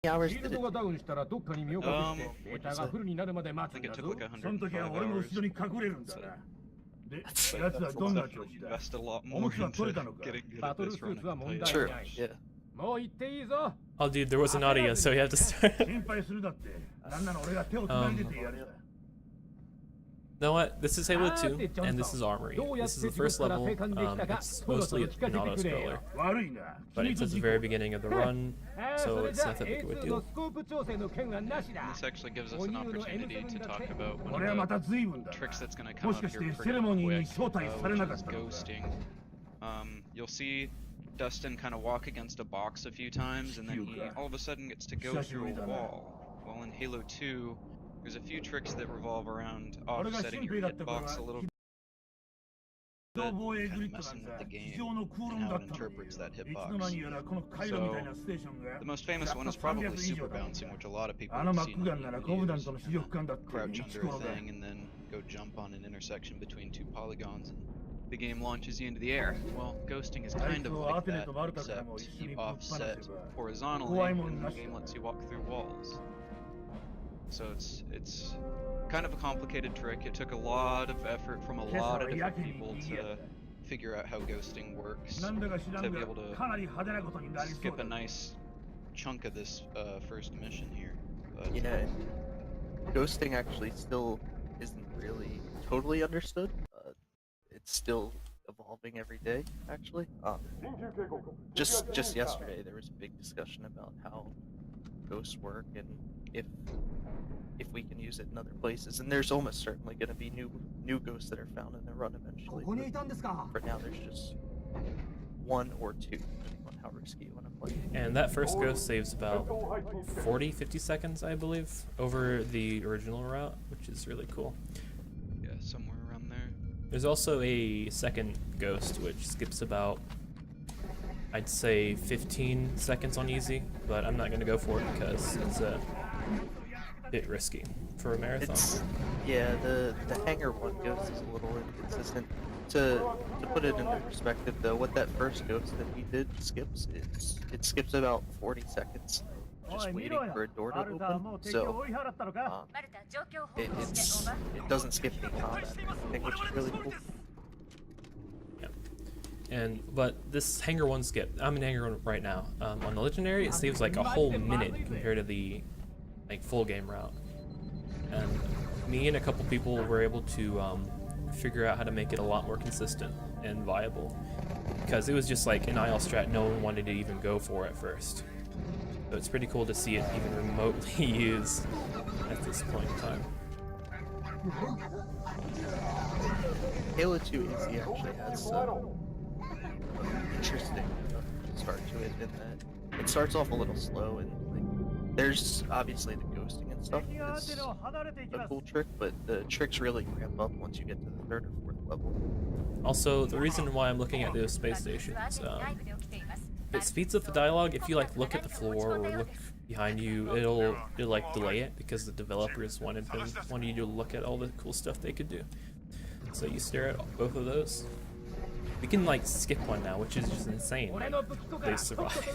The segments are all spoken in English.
hours did it? I think it took like 105 hours. That's invested a lot more into getting good at this run, I can tell you True, that much. yeah. Oh, dude, there was an audience, so you have to start. You know what? This is Halo 2, and this is Armory. This is the first level. It's mostly an auto-scroller. But it's at the very beginning of the run, so it's not that big of a deal. This actually gives us an opportunity to talk about one of the tricks that's going to come up here pretty quick, which is ghosting. You'll see Dustin kind of walk against a box a few times, and then he all of a sudden gets to go through a wall. Well, in Halo 2, there's a few tricks that revolve around offsetting your hitbox a little bit, kind of messing with the game and how it interprets that hitbox. So, the most famous one is probably super bouncing, which a lot of people have seen on videos. You know, crouch under a thing and then go jump on an intersection between two polygons, and the game launches you into the air. Well, ghosting is kind of like that, except you offset horizontally, and the game lets you walk through walls. So it's kind of a complicated trick. It took a lot of effort from a lot of different people to figure out how ghosting works, to be able to skip a nice chunk of this first mission here. But, yeah, ghosting actually still isn't really totally understood. It's still evolving every day, actually. Just yesterday there was a big discussion about how ghosts work and if we can use it in other places, and there's almost certainly going to be new ghosts that are found in the run eventually. For now, there's just one or two, depending on how risky you want to play. And that first ghost saves about 40-50 seconds, I believe, over the original route, which is really cool. yeah, somewhere around there. There's also a second ghost, which skips about, I'd say, 15 seconds on easy, but I'm not going to go for it because it's a bit risky for a marathon. Yeah, the hanger one ghost is a little inconsistent. To put it into perspective, though, what that first ghost that he did skips, it skips about 40 seconds just waiting for a door to open. So it doesn't skip any combat, I think, which is really cool. But this hanger one skip, I'm in hanger one right now. On the legendary, it saves like a whole minute compared to the full game route. And me and a couple people were able to figure out how to make it a lot more consistent and viable, because it was just like an IL strat no one wanted to even go for at first. So it's pretty cool to see it even remotely used at this point in time. Halo 2 Easy actually has interesting start to it in that it starts off a little slow, and like, there's obviously the ghosting and stuff is a cool trick, but the tricks really ramp up once you get to the 3rd or 4th level. Also, the reason why I'm looking at those space stations, it speeds up the dialogue. If you like look at the floor or look behind you, it'll like delay it because the developers wanted you to look at all the cool stuff they could do. So you stare at both of those. We can like skip one now, which is just insane. They survive.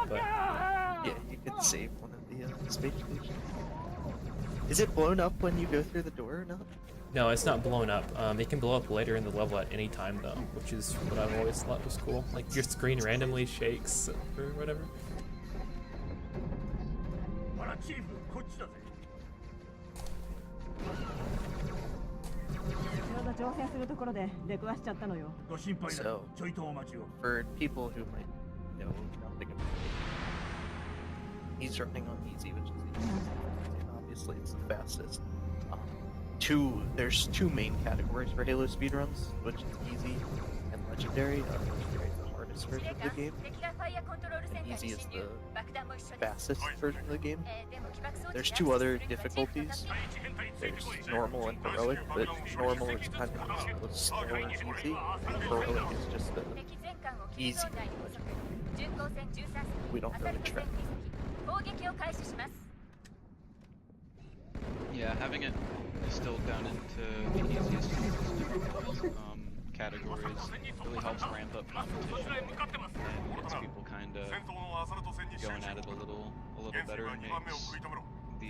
But, yeah, you can save one of the space stations. Is it blown up when you go through the door or not? No, it's not blown up. It can blow up later in the level at any time though, which is what I've always thought was cool. Like your screen randomly shakes or whatever. So, for people who might know nothing about it, he's running on easy, which is the easiest, and obviously it's the fastest. There's two main categories for Halo speedruns, which is easy and legendary. Legendary is the hardest version of the game, and easy is the fastest version of the game. There's two other difficulties. There's normal and heroic, but normal is kind of slow and easy, and heroic is just the easy legendary. We don't really track. Yeah, having it distilled down into the easiest difficulties categories really helps ramp up competition and gets people kind of going at it a little better, and makes the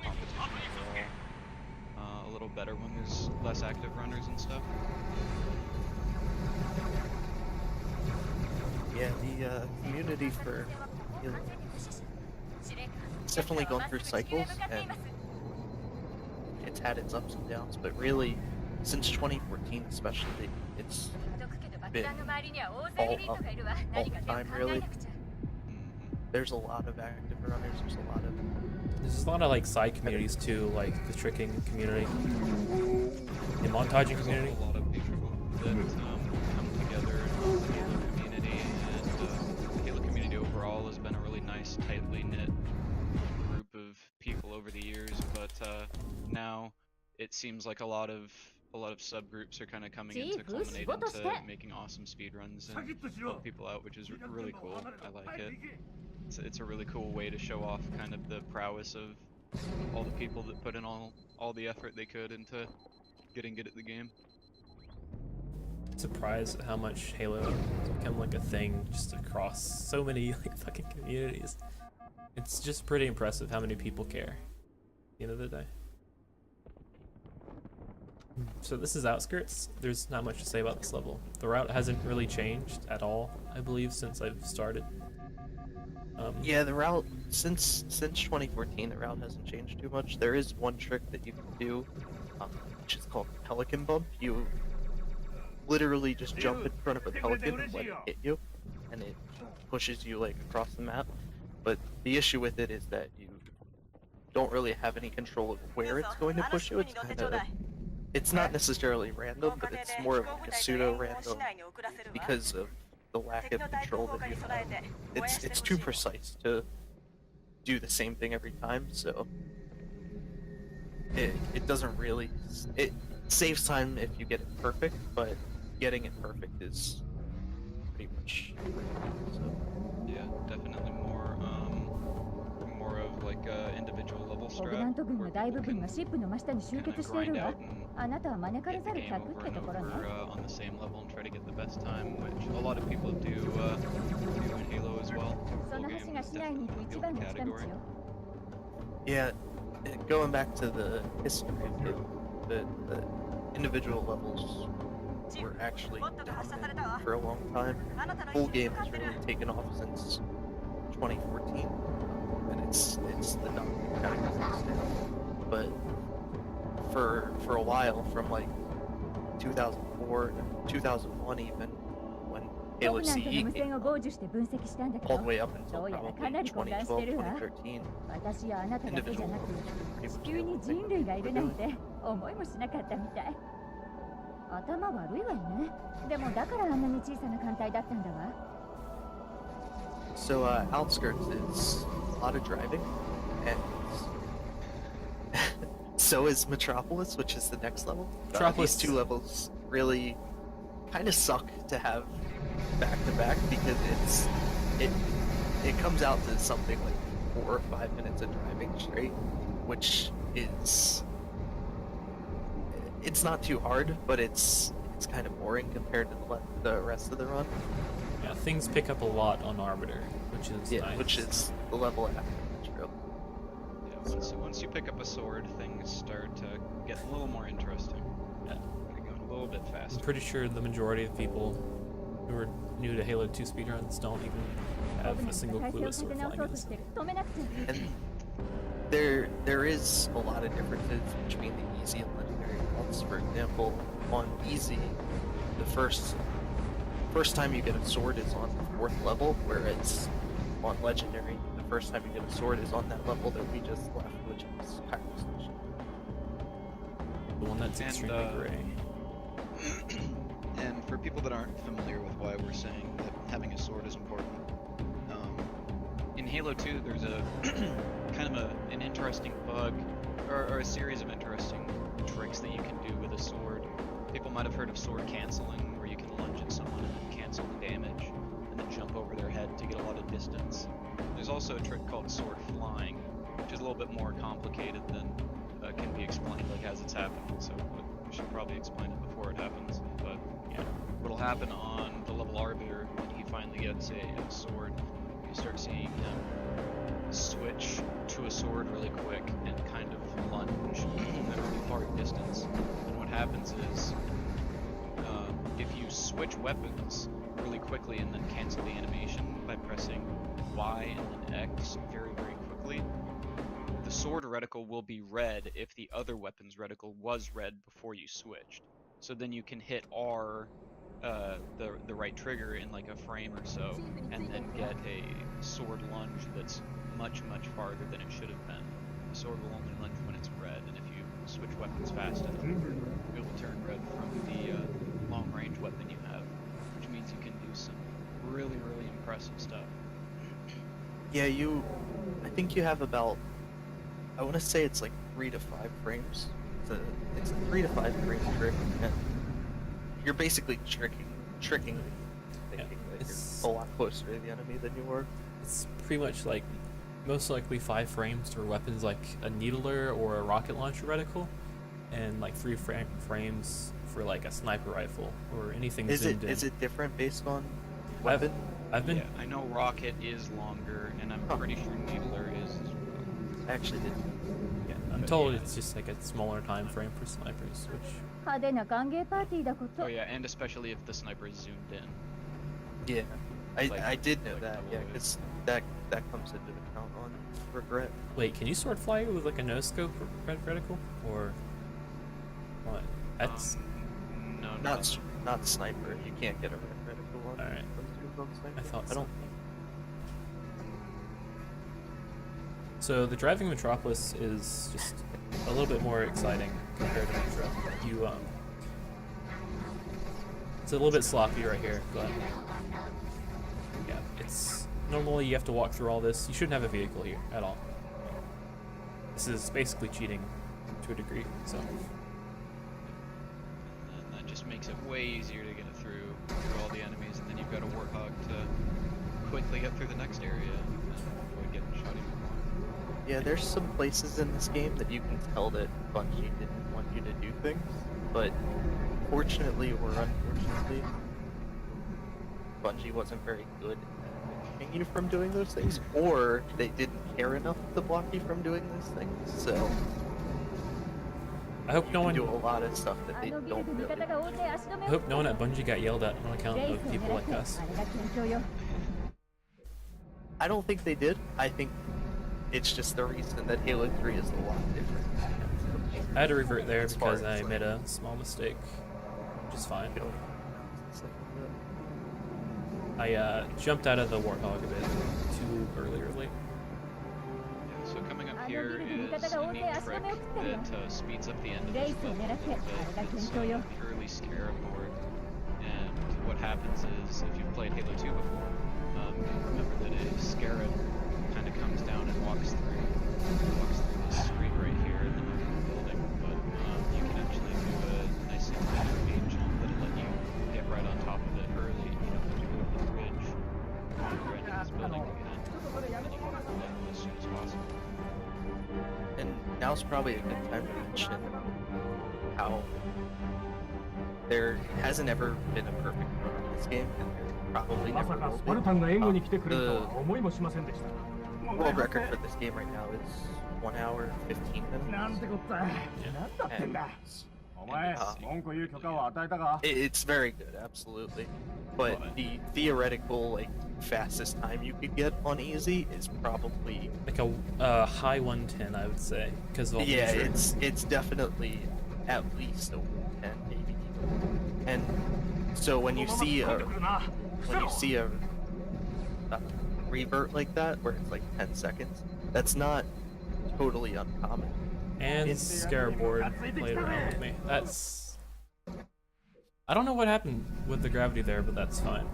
competition overall a little better when there's less active runners and stuff. Yeah, the community for Halo, it's definitely gone through cycles, and it's had its ups and downs, but really, since 2014 especially, it's been all up, all the time, really. There's a lot of active runners, There's a lot of like side communities too, like the tricking community, the montaging community. A lot of people that come together in the Halo community, and the Halo community overall has been a really nice, tightly knit group of people over the years. But now it seems like a lot of subgroups are kind of coming in to culminate into making awesome speedruns and help people out, which is really cool. I like it. It's a really cool way to show off kind of the prowess of all the people that put in all the effort they could into getting good at the game. Surprised at how much Halo has become like a thing just across so many like fucking communities. It's just pretty impressive how many people care at the end of the day. So this is Outskirts. There's not much to say about this level. The route hasn't really changed at all, I believe, since I've started. Yeah, the route, since 2014, the route hasn't changed too much. There is one trick that you can do, which is called Pelican Bump. You literally just jump in front of a pelican and let it hit you, and it pushes you like across the map. But the issue with it is that you don't really have any control of where it's going to push you. It's kind of, it's not necessarily random, but it's more of like a pseudo-random because of the lack of control that you have. It's too precise to do the same thing every time, so it doesn't really, it saves time if you get it perfect, but getting it perfect is pretty much, so. Yeah, definitely more of like a individual level strat where people can kind of grind out and get the game over and over on the same level and try to get the best time, which a lot of people do in Halo as well. Full game is definitely the category. Yeah, going back to the history of it, the individual levels were actually dominant for a long time. Full game has really taken off since 2014, and it's the dominant category now. But for a while, from like 2004 to 2001 even, when Halo CE came out, all the way up until probably 2012, 2013, individual levels pretty much the only thing that people were doing. So Outskirts is a lot of driving, and so is Metropolis, which is the next level. These two levels really kind of suck to have back to back because it comes out to something like 4 or 5 minutes of driving straight, which is, it's not too hard, but it's kind of boring compared to the rest of the run. Yeah, things pick up a lot on Arbiter, which is nice. Which is the level after Metro. Yeah, once you pick up a sword, things start to get a little more interesting. Yeah. They're going a little bit faster. I'm pretty sure the majority of people who are new to Halo 2 speedruns don't even have a single clue what sword flying is. And there is a lot of differences between the easy and legendary routes. For example, on easy, the first time you get a sword is on the 4th level, whereas on legendary, the first time you get a sword is on that level that we just left, which is Pyro Station. The one that's extremely gray. And for people that aren't familiar with why we're saying that having a sword is important, in Halo 2 there's a kind of an interesting bug, or a series of interesting tricks that you can do with a sword. People might have heard of sword canceling, where you can lunge at someone and then cancel the damage, and then jump over their head to get a lot of distance. There's also a trick called sword flying, which is a little bit more complicated than can be explained like as it's happening. So I should probably explain it before it happens, but yeah. What'll happen on the level Arbiter when he finally gets a sword, you start seeing him switch to a sword really quick and kind of lunge at a really far distance. And what happens is, if you switch weapons really quickly and then cancel the animation by pressing Y and then X very, very quickly, the sword reticle will be red if the other weapon's reticle was red before you switched. So then you can hit R, the right trigger in like a frame or so, and then get a sword lunge that's much, much farther than it should have been. The sword will only lunge when it's red, and if you switch weapons fast enough, it will turn red from the long-range weapon you have, which means you can do some really, really impressive stuff. Yeah, I think you have about, I want to say it's like 3 to 5 frames. It's a 3 to 5 frame trick, and you're basically tricking thinking that you're a lot closer to the enemy than you were. It's pretty much like most likely 5 frames for weapons like a needler or a rocket launcher reticle, and like 3 frames for like a sniper rifle or anything zoomed in. Is it different based on weapon? Yeah, I know rocket is longer, and I'm pretty sure needler is as well. I actually didn't. Yeah, I'm told it's just like a smaller time frame for snipers, which... Oh yeah, and especially if the sniper is zoomed in. Yeah, I did know that, yeah, because that comes into account on Regret. Wait, can you sword fly with like a no-scope reticle? Or what? That's... No, not sniper, you can't get a red reticle on. Alright. I thought so. I don't. So the driving Metropolis is just a little bit more exciting compared to Metro. It's a little bit sloppy right here, but yeah, it's normally you have to walk through all this. You shouldn't have a vehicle here at all. This is basically cheating to a degree, so. And that just makes it way easier to get through all the enemies, and then you've got a Warthog to quickly get through the next area and avoid getting shot even more. Yeah, there's some places in this game that you can tell that Bungie didn't want you to do things, but fortunately or unfortunately, Bungie wasn't very good at keeping you from doing those things, or they didn't care enough to block you from doing those things, so... I hope no one do a lot of stuff that they don't really. I hope no one at Bungie got yelled at on account of people like us. I don't think they did. I think it's just the reason that Halo 3 is a lot different. I had to revert there because I made a small mistake, which is fine. I jumped out of the Warthog a bit too early. So coming up here is a neat trick that speeds up the end of this level a little bit. It's purely Scarab board, and what happens is, if you've played Halo 2 before, you'll remember that a Scarab kind of comes down and walks through this street right here in the middle of the building, but you can actually do a nice intermediate jump that'll let you get right on top of it early. You don't have to go over the bridge or into this building to get in, and you can go down as soon as possible. And now's probably a good time to mention how there hasn't ever been a perfect run in this game, and there probably never will be. The world record for this game right now is 1 hour 15 minutes. It's very good, absolutely. But the theoretical fastest time you could get on easy is probably like a high 110, I would say, because of all it's definitely at least a 110, maybe. And so when you see a revert like that where it's like 10 seconds, that's not totally uncommon. And Scarab board played around with me. I don't know what happened with the gravity there, but that's fine.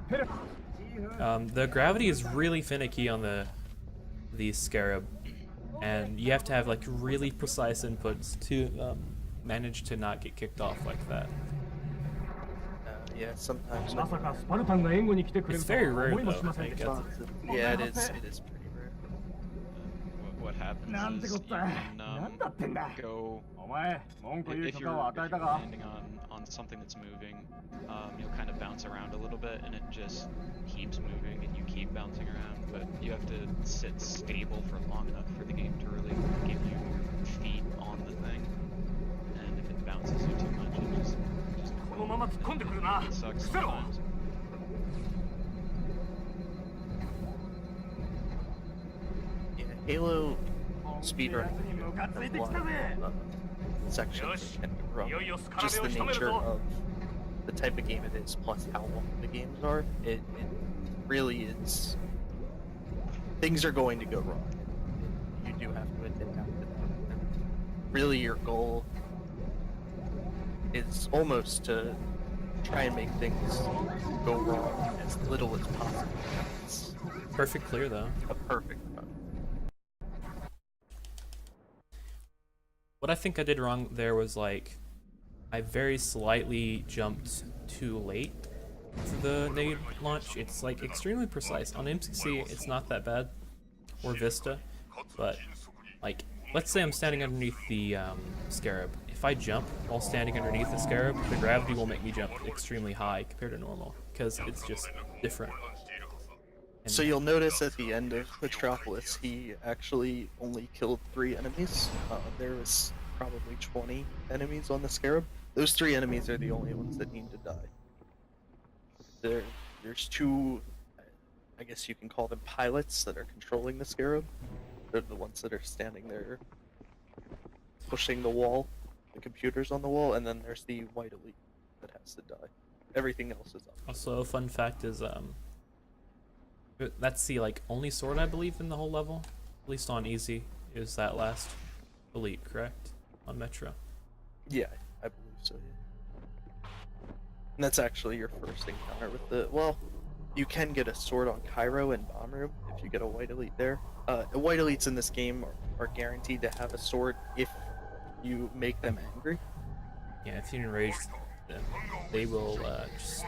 The gravity is really finicky on the Scarab, and you have to have like really precise inputs to manage to not get kicked off like that. Yeah, sometimes. It's very rare though. Yeah, it is pretty rare. What what happens is you can go, if you're landing on something that's moving, you'll kind of bounce around a little bit, and it just keeps moving, and you keep bouncing around, but you have to sit stable for long enough for the game to really give you your feet on the thing, and if it bounces you too much, it just it sucks sometimes. Halo speedrunning sections can be rough. Just the nature of the type of game it is, plus how long the games are. It really is. Things are going to go wrong. You do have to adapt to that. And really, your goal is almost to try and make things go wrong as little as possible. It's Perfect clear though. a perfect run. What I think I did wrong there was like, I very slightly jumped too late for the nade launch. It's like extremely precise. On MCC, it's not that bad, or Vista, but like, let's say I'm standing underneath the Scarab. If I jump while standing underneath the Scarab, the gravity will make me jump extremely high compared to normal, because it's just different. So you'll notice at the end of Metropolis, he actually only killed 3 enemies. There was probably 20 enemies on the Scarab. Those 3 enemies are the only ones that need to die. There's 2, I guess you can call them pilots, that are controlling the Scarab. They're the ones that are standing there pushing the wall, the computers on the wall, and then there's the white elite that has to die. Everything else is up. Also, a fun fact is, that's the like only sword I believe in the whole level, at least on easy, is that last elite, correct? On Metro. Yeah, I believe so. Yeah. And that's actually your first encounter with the. Well, you can get a sword on Cairo and Bomb Room if you get a white elite there. White elites in this game are guaranteed to have a sword if you make them angry. Yeah, if you enrage them, they will just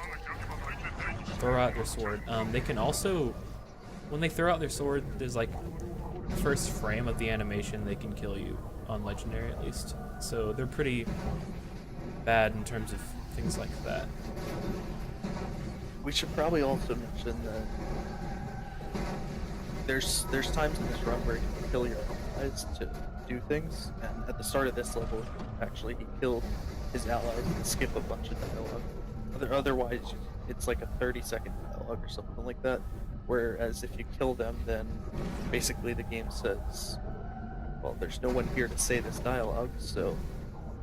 throw out their sword. They can also, when they throw out their sword, there's like the first frame of the animation they can kill you, on Legendary at least. So they're pretty bad in terms of things like that. We should probably also mention that there's times in this run where you can kill your allies to do things, and at the start of this level, actually he killed his allies and skip a bunch of dialogue. Otherwise, it's like a 30-second dialogue or something like that. Whereas if you kill them, then basically the game says, well, there's no one here to say this dialogue, so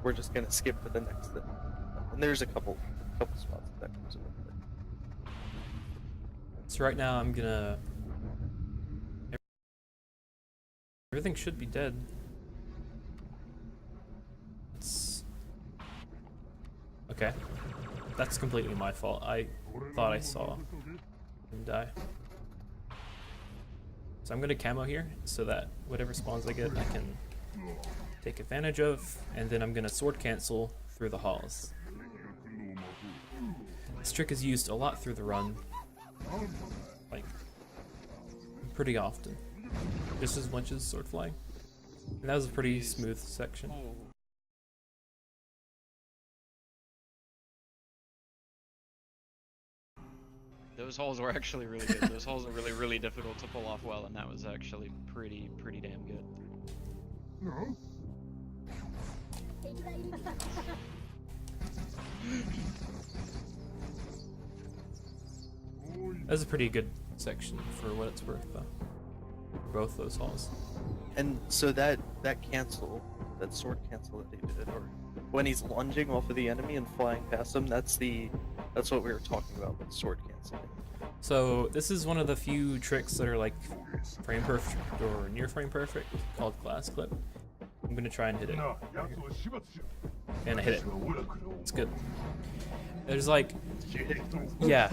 we're just gonna skip to the next thing. And there's a couple spots that comes into play. So right now I'm gonna. Everything should be dead. It's okay. That's completely my fault. I thought I saw him die. So I'm gonna camo here so that whatever spawns I get, I can take advantage of, and then I'm gonna sword cancel through the halls. This trick is used a lot through the run, like pretty often, just as much as sword flying. And that was a pretty smooth section. Those holes were actually really good. Those holes are really, really difficult to pull off well, and that was actually pretty damn good. No. That was a pretty good section for what it's worth, though. Both those halls. And so that cancel, that sword cancel that they did, or when he's lunging off of the enemy and flying past him, that's what we were talking about with sword canceling. So this is one of the few tricks that are like frame perfect or near frame perfect, called glass clip. I'm gonna try and hit it. And I hit it. It's good. There's like, yeah.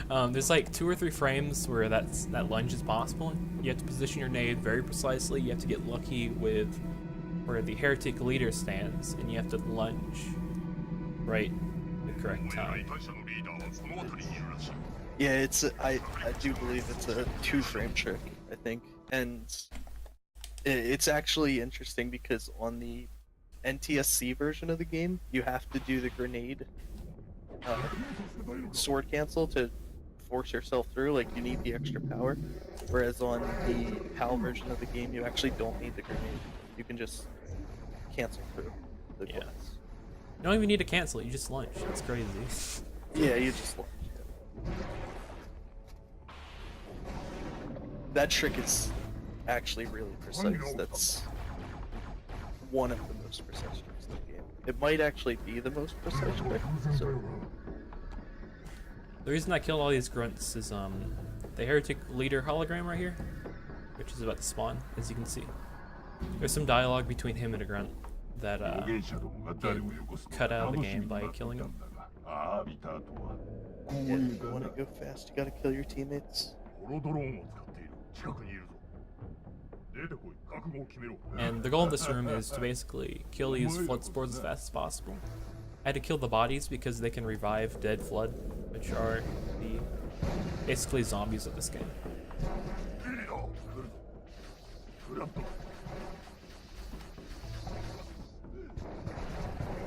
There's like 2 or 3 frames where that lunge is possible. You have to position your nade very precisely. You have to get lucky with where the heretic leader stands, and you have to lunge right at the correct time. Yeah, I do believe it's a 2-frame trick, I think, and It's actually interesting because on the NTSC version of the game, you have to do the grenade sword cancel to force yourself through. Like, you need the extra power. Whereas on the PAL version of the game, you actually don't need the grenade. You can just cancel through the glass. You don't even need to cancel it, you just launch. It's crazy. Yeah, you just launch. Yeah. That trick is actually really precise. That's one of the most precise tricks in the game. It might actually be the most precise trick. So. The reason I killed all these grunts is the heretic leader hologram right here, which is about to spawn, as you can see. There's some dialogue between him and a grunt that cut out of the game by killing him. Yeah, if you want to go fast, you gotta kill your teammates. And the goal in this room is to basically kill these flood spores as fast as possible. I had to kill the bodies because they can revive dead flood, which are the basically zombies of this game.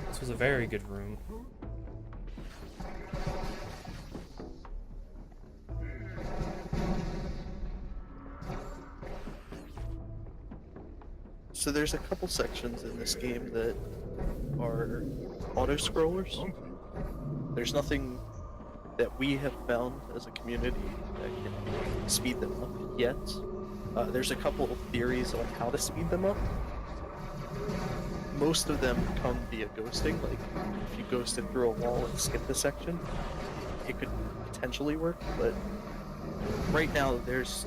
This was a very good room. So there's a couple sections in this game that are auto-scrollers. There's nothing that we have found as a community that can speed them up yet. There's a couple of theories on how to speed them up. Most of them come via ghosting, like if you ghosted through a wall and skipped a section, it could potentially work, but right now there's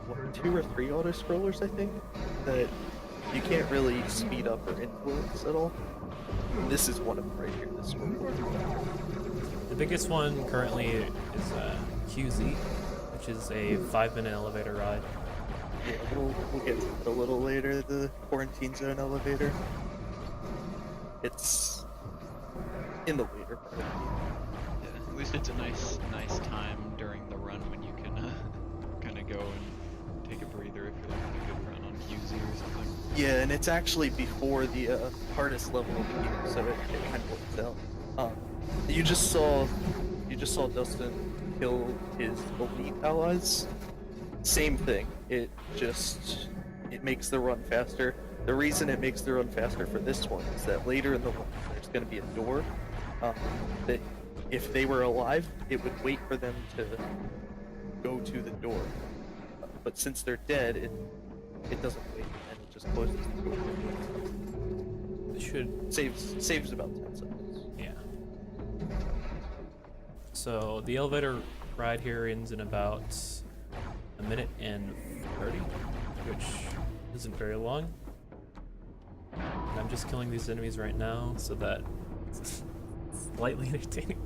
what, 2 or 3 auto-scrollers, I think, that you can't really speed up or influence at all. And this is one of them right here, this one. The biggest one currently is QZ, which is a 5-minute elevator ride. Yeah, we'll get to it a little later, the quarantine zone elevator. It's in the later part of the game. Yeah, at least it's a nice time during the run when you can kind of go and take a breather if you're having a good run on QZ or something. Yeah, and it's actually before the hardest level of the game, so it kind of works out. You just saw Dustin kill his elite allies. Same thing. It makes the run faster. The reason it makes the run faster for this one is that later in the run there's going to be a door that if they were alive, it would wait for them to go to the door. But since they're dead, it doesn't wait and it just closes the door. It should saves about 10 seconds. Yeah. So the elevator ride here ends in about 1 minute and 30, which isn't very long. And I'm just killing these enemies right now so that it's slightly entertaining.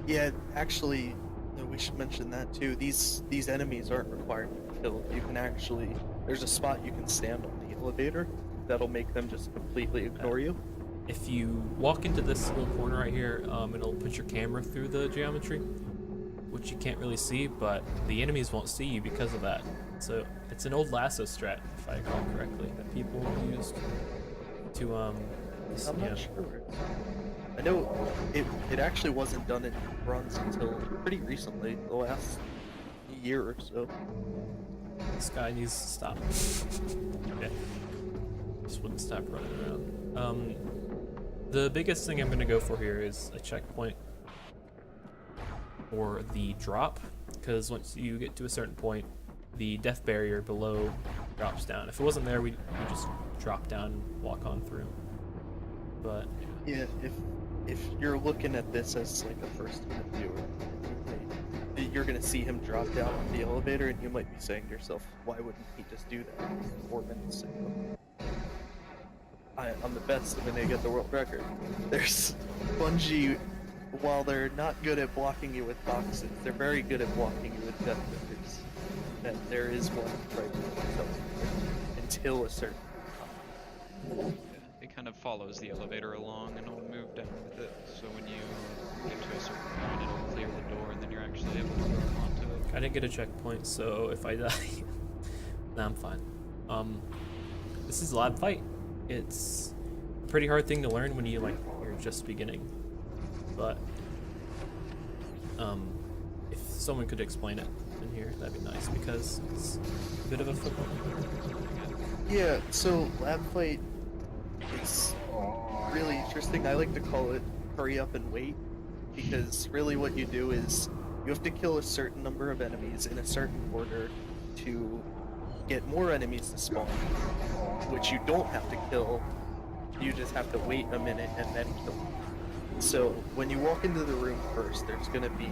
Yeah, actually, no, we should mention that too. These enemies aren't required to be killed. You can actually, there's a spot you can stand on the elevator that'll make them just completely ignore you. If you walk into this little corner right here, it'll put your camera through the geometry, which you can't really see, but the enemies won't see you because of that. So it's an old lasso strat, if I recall correctly, that people used to I'm not sure. I know it actually wasn't done in runs until pretty recently, the last year or so. This guy needs to stop. Okay. Just wouldn't stop running around. The biggest thing I'm gonna go for here is a checkpoint or the drop, because once you get to a certain point, the death barrier below drops down. If it wasn't there, we'd just drop down and walk on through. But yeah, if you're looking at this as like a first-hand viewer, you're gonna see him drop down on the elevator, and you might be saying to yourself, "Why wouldn't he just do that 4 minutes ago?" I'm the best, and then they get the world record. There's Bungie. While they're not good at blocking you with boxes, they're very good at blocking you with death barriers. And there is one right now until a certain time. It kind of follows the elevator along and it'll move down with it. So when you get to a certain point, it'll clear the door and then you're actually able to run onto it. I didn't get a checkpoint, so if I die, Nah, I'm fine. This is lab fight. It's a pretty hard thing to learn when you're just beginning. But if someone could explain it in here, that'd be nice because it's a bit of a football. Yeah, so lab fight is really interesting. I like to call it hurry up and wait, because really what you do is you have to kill a certain number of enemies in a certain order to get more enemies to spawn, which you don't have to kill, you just have to wait a minute and then kill them. So when you walk into the room first, there's going to be,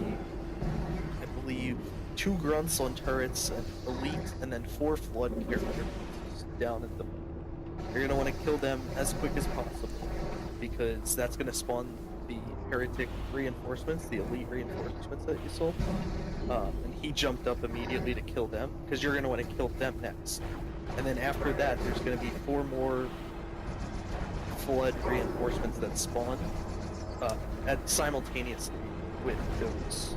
I believe, 2 grunts on turrets, an elite, and then 4 flood characters down at the bottom. You're going to want to kill them as quick as possible, because that's going to spawn the heretic reinforcements, the elite reinforcements that you saw. And he jumped up immediately to kill them, because you're going to want to kill them next. And then after that, there's going to be 4 more flood reinforcements that spawn simultaneously with those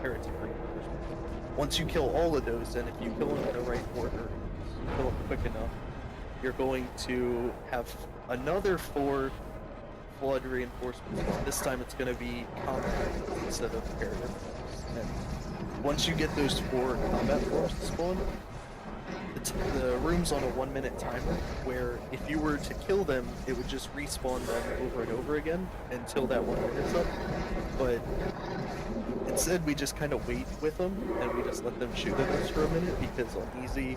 heretic reinforcements. Once you kill all of those, and if you kill them in the right order, kill them quick enough, you're going to have another 4 flood reinforcements. This time it's going to be combat instead of heretic. And once you get those 4 combat forms to spawn, the room's on a 1-minute timer, where if you were to kill them, it would just respawn them over and over again until that 1 minute's up. But instead, we just kind of wait with them, and we just let them shoot at us for a minute, because on easy,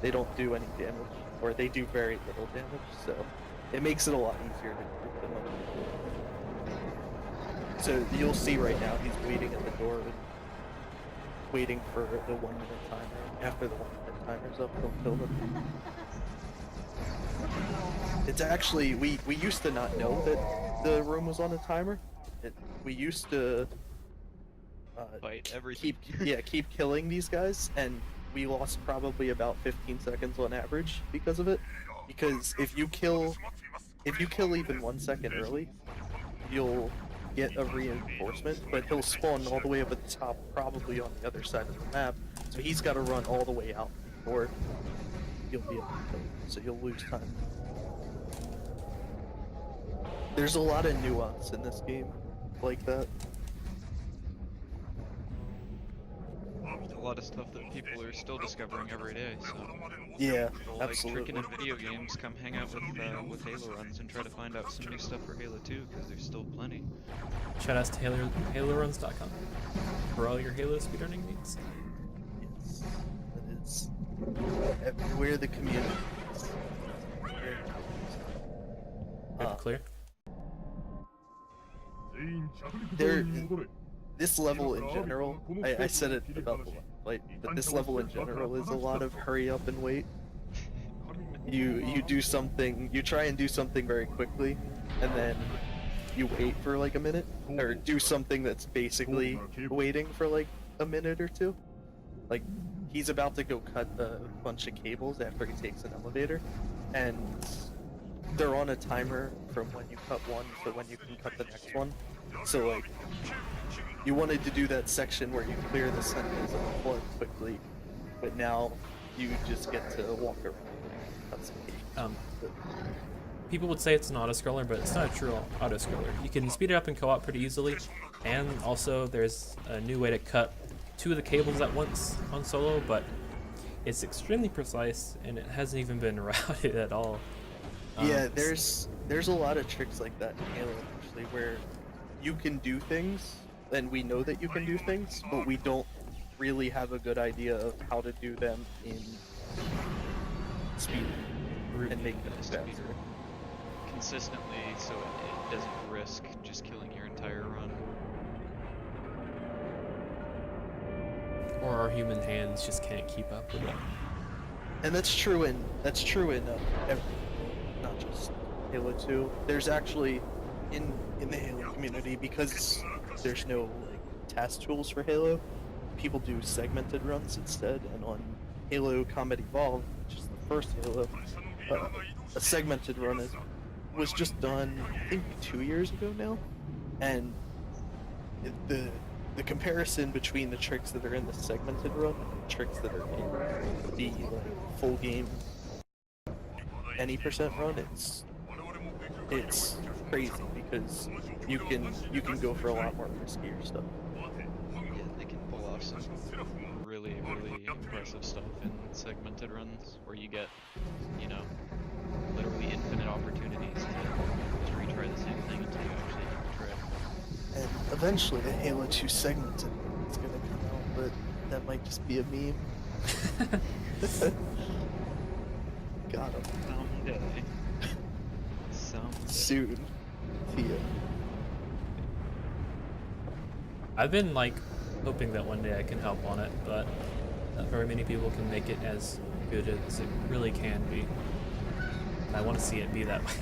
they don't do any damage, or they do very little damage, so it makes it a lot easier to group them up. So you'll see right now, he's waiting at the door, and waiting for the 1-minute timer. After the 1-minute timer's up, he'll kill them. It's actually, we used to not know that the room was on a timer. We used to fight everything. keep killing these guys, and we lost probably about 15 seconds on average because of it. Because if you kill even 1 second early, you'll get a reinforcement, but he'll spawn all the way up at the top, probably on the other side of the map, so he's got to run all the way out before you'll be able to kill him, so you'll lose time. There's a lot of nuance in this game like that. A lot of stuff that people are still discovering every day, so... Yeah, like absolutely. tricking in video games, come hang out with Halo runs and try to find out some new stuff for Halo 2, because there's still plenty. Shout outs to HaloRuns.com for all your Halo speedrunning needs. Yes, it is everywhere the community is. Clear? This level in general, I said it about the light, but this level in general is a lot of hurry up and wait. You do something, you try and do something very quickly, and then you wait for like a minute, or do something that's basically waiting for like a minute or two. Like, he's about to go cut a bunch of cables after he takes an elevator, and they're on a timer from when you cut one to when you can cut the next one. So like, you wanted to do that section where you clear the sentinels of the flood quickly, but now you just get to walk around and cut some cables. People would say it's an auto-scroller, but it's not a true auto-scroller. You can speed it up and co-op pretty easily, and also there's a new way to cut 2 of the cables at once on solo, but it's extremely precise, and it hasn't even been routed at all. Yeah, there's a lot of tricks like that in Halo, actually, where you can do things, and we know that you can do things, but we don't really have a good idea of how to do them in speed and make them faster. Consistently, so it doesn't risk just killing your entire run. Or our human hands just can't keep up with it. And that's true in every, not just Halo 2. There's actually in the Halo community, because there's no like task tools for Halo, people do segmented runs instead. And on Halo Combat Evolved, which is the first Halo, a segmented run was just done, I think, 2 years ago now, and the comparison between the tricks that are in the segmented run and the tricks that are in the like, full game any percent run, it's crazy because you can go for a lot more riskier stuff. Yeah, they can pull off some really impressive stuff in segmented runs where you get, you know, literally infinite opportunities to retry the same thing until you actually hit the trick. And eventually the Halo 2 segmented is gonna come out, but that might just be a meme. Got him. Someday. Soon. See ya. I've been like hoping that one day I can help on it, but not very many people can make it as good as it really can be. I want to see it be that way.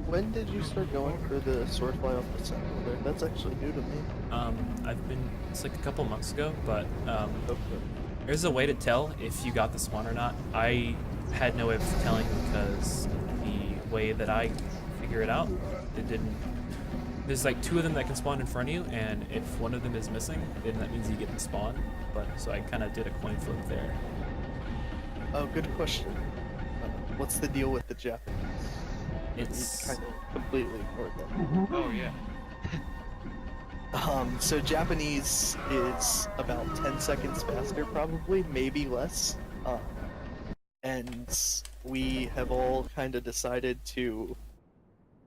When did you start going for the swordfly off the sentinel there? That's actually new to me. It's like a couple months ago, but Okay. there's a way to tell if you got the spawn or not. I had no way of telling because the way that I figure it out, it didn't. There's like 2 of them that can spawn in front of you, and if one of them is missing, then that means you get the spawn. But so I kind of did a coin flip there. Oh, good question. What's the deal with the Japanese? It's kind of completely ignored them. Oh yeah. So Japanese is about 10 seconds faster, probably, maybe less. And we have all kind of decided to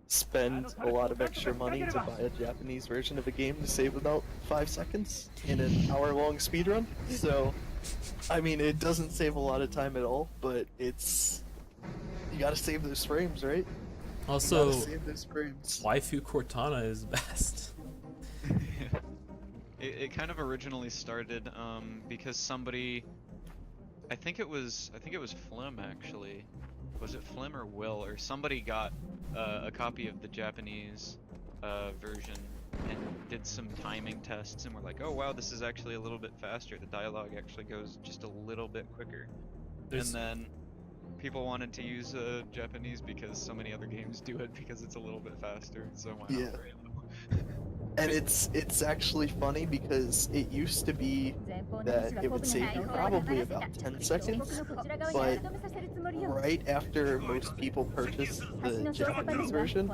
spend a lot of extra money to buy a Japanese version of a game to save about 5 seconds in an hour-long speedrun. So, I mean, it doesn't save a lot of time at all, but it's... You gotta save those frames, right? also save those frames. waifu Cortana is best. It kind of originally started because somebody, I think it was Flim actually. Was it Flim or Will or somebody got a copy of the Japanese version and did some timing tests and were like, oh wow, this is actually a little bit faster. The dialogue actually goes just a little bit quicker. And then people wanted to use Japanese because so many other games do it because it's a little bit faster. So why not? And it's actually funny because it used to be that it would save you probably about 10 seconds, but right after most people purchased the Japanese version,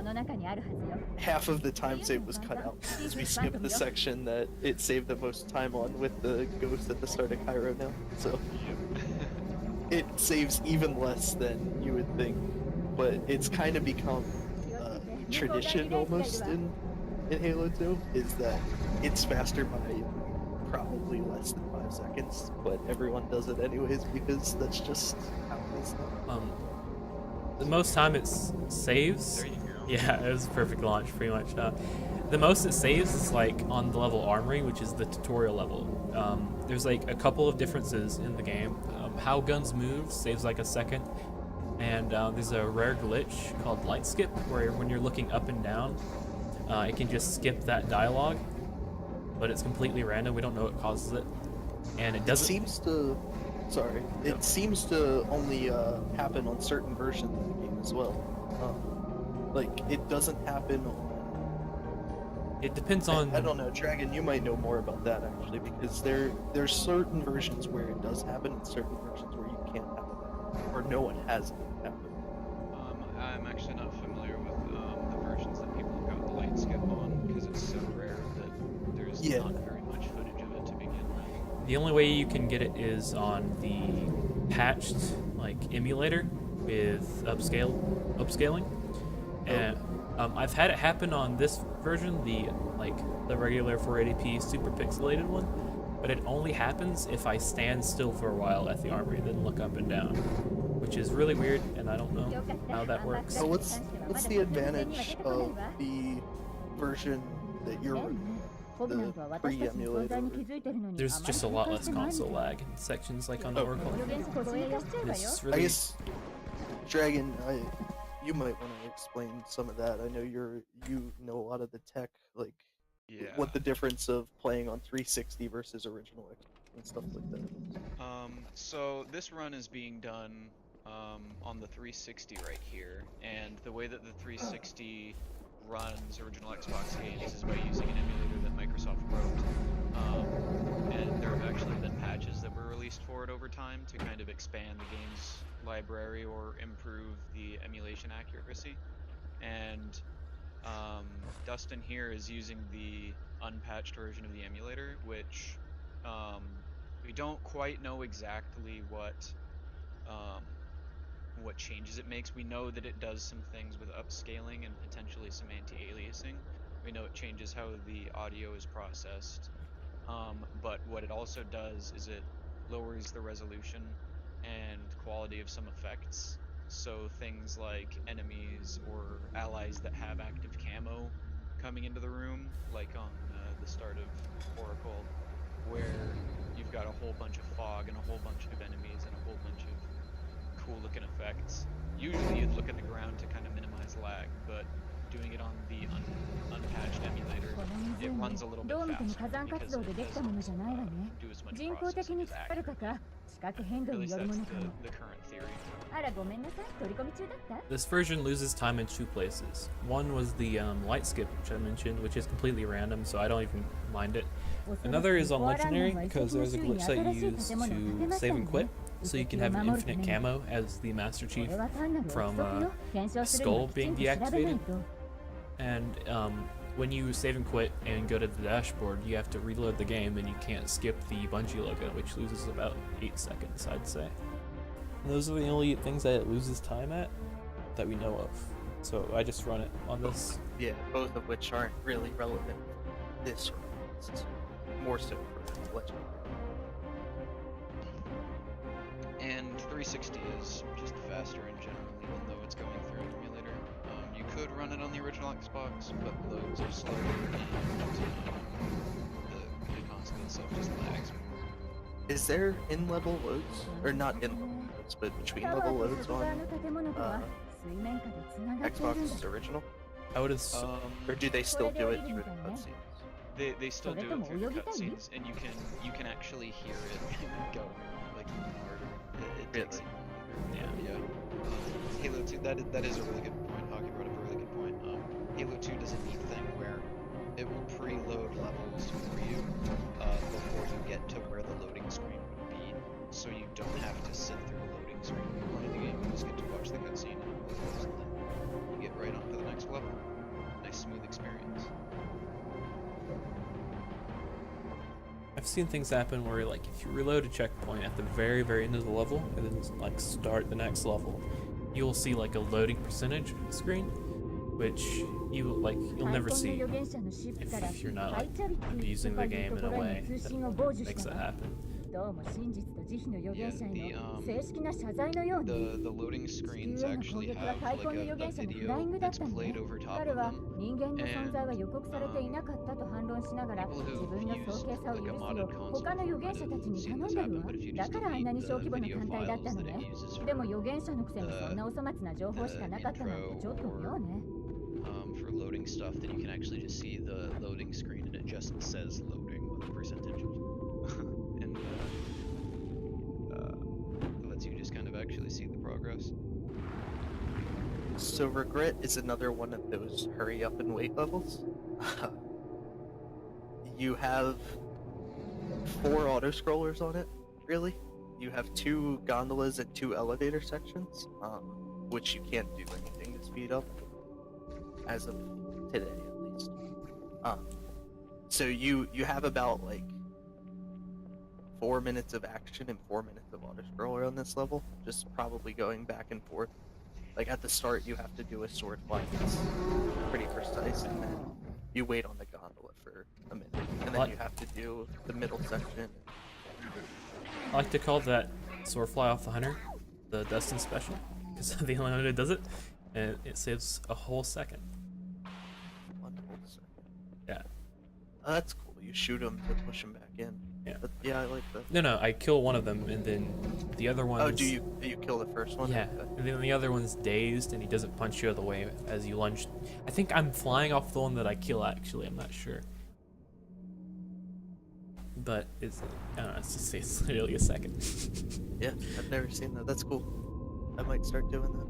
half of the time save was cut out because we skipped the section that it saved the most time on with the ghost at the start of Cairo now. So it saves even less than you would think, but it's kind of become tradition almost in Halo 2, is that it's faster by probably less than 5 seconds, but everyone does it anyways because that's just how it is now. The most time it saves, yeah, it was a perfect launch pretty much. The most it saves is like on the level Armory, which is the tutorial level. There's like a couple of differences in the game. How guns move saves like a second, and there's a rare glitch called light skip where when you're looking up and down, it can just skip that dialogue, but it's completely random. We don't know what causes it, and it doesn't. It seems to only happen on certain versions of the game as well. Like it doesn't happen on. It depends on. I don't know, Dragon. You might know more about that actually, because there's certain versions where it does happen, and certain versions where you can't have it, or no one has it happen. I'm actually not familiar with the versions that people have got the light skip on because it's so rare that there's not very much footage of it to begin with. The only way you can get it is on the patched like emulator with upscaling, and I've had it happen on this version, the regular 480p super pixelated one, but it only happens if I stand still for a while at the Armory, then look up and down, which is really weird, and I don't know how that works. So what's the advantage of the version that you're running, the pre-emulator? There's just a lot less console lag in sections like on the Oracle. I guess, Dragon, you might want to explain some of that. I know you know a lot of the tech, like what the difference of playing on 360 versus original Xbox and stuff like that. So this run is being done on the 360 right here, and the way that the 360 runs original Xbox games is by using an emulator that Microsoft wrote. And there have actually been patches that were released for it over time to kind of expand the game's library or improve the emulation accuracy. And Dustin here is using the unpatched version of the emulator, which we don't quite know exactly what changes it makes. We know that it does some things with upscaling and potentially some anti-aliasing. We know it changes how the audio is processed. But what it also does is it lowers the resolution and quality of some effects. So things like enemies or allies that have active camo coming into the room, like on the start of Oracle, where you've got a whole bunch of fog and a whole bunch of enemies and a whole bunch of cool looking effects. Usually you'd look at the ground to kind of minimize lag, but doing it on the unpatched emulator, it runs a little bit faster because it doesn't do as much processing as accurate. At least that's the current theory. This version loses time in 2 places. One was the light skip, which I mentioned, which is completely random, so I don't even mind it. Another is on Legendary, because there's a glitch that you use to save and quit, so you can have an infinite camo as the Master Chief from Skull being deactivated. And when you save and quit and go to the dashboard, you have to reload the game, and you can't skip the Bungie logo, which loses about 8 seconds, I'd say. And those are the only things that it loses time at that we know of. So I just run it on this. Yeah, both of which aren't really relevant for this release. More so for Legendary. And 360 is just faster in general, even though it's going through an emulator. You could run it on the original Xbox, but loads are slower, and the console itself just lags more. Is there in-level loads? Or not in-level loads, but between-level loads on Xbox original? I would or do they still do it through the cutscenes? They still do it through the cutscenes, and you can actually hear it go like harder. It takes Yeah. Halo 2, that is a really good point. Hockey brought up a really good point. Halo 2 does a neat thing where it will preload levels for you before you get to where the loading screen would be, so you don't have to sit through the loading screen playing the game. You just get to watch the cutscene and then you get right on to the next level. Nice smooth experience. I've seen things happen where, like, if you reload a checkpoint at the very, very end of the level and then like start the next level, you'll see like a loading percentage screen, which you'll never see if you're not like abusing the game in a way that makes that happen. Yeah, the loading screens actually have like a video that's played over top of them, and people who've used like a modded console might have seen this happen, but if you just delete the video files that it uses for the intro or for loading stuff, then you can actually just see the loading screen and it just says loading with a percentage. And lets you just kind of actually see the progress. So Regret is another one of those hurry up and wait levels. You have 4 auto-scrollers on it, really. You have 2 gondolas and 2 elevator sections, which you can't do anything to speed up, as of today at least. So you have about like 4 minutes of action and 4 minutes of auto-scroller on this level, just probably going back and forth. Like at the start you have to do a sword fly that's pretty precise, and then you wait on the gondola for a minute, and then you have to do the middle section. I like to call that sword fly off the hunter the Dustin special, because the only one that does it, and it saves a whole second. 1 whole second. Yeah. That's cool. You shoot them to push them back in. Yeah. But, yeah, I like that. No, I kill one of them, and then the other one. Oh, do you kill the first one? Yeah, Okay. and then the other one's dazed, and he doesn't punch you out of the way as you lunge. I think I'm flying off the one that I kill, actually. I'm not sure. But I don't know, it's literally a second. Yeah, I've never seen that. That's cool. I might start doing that.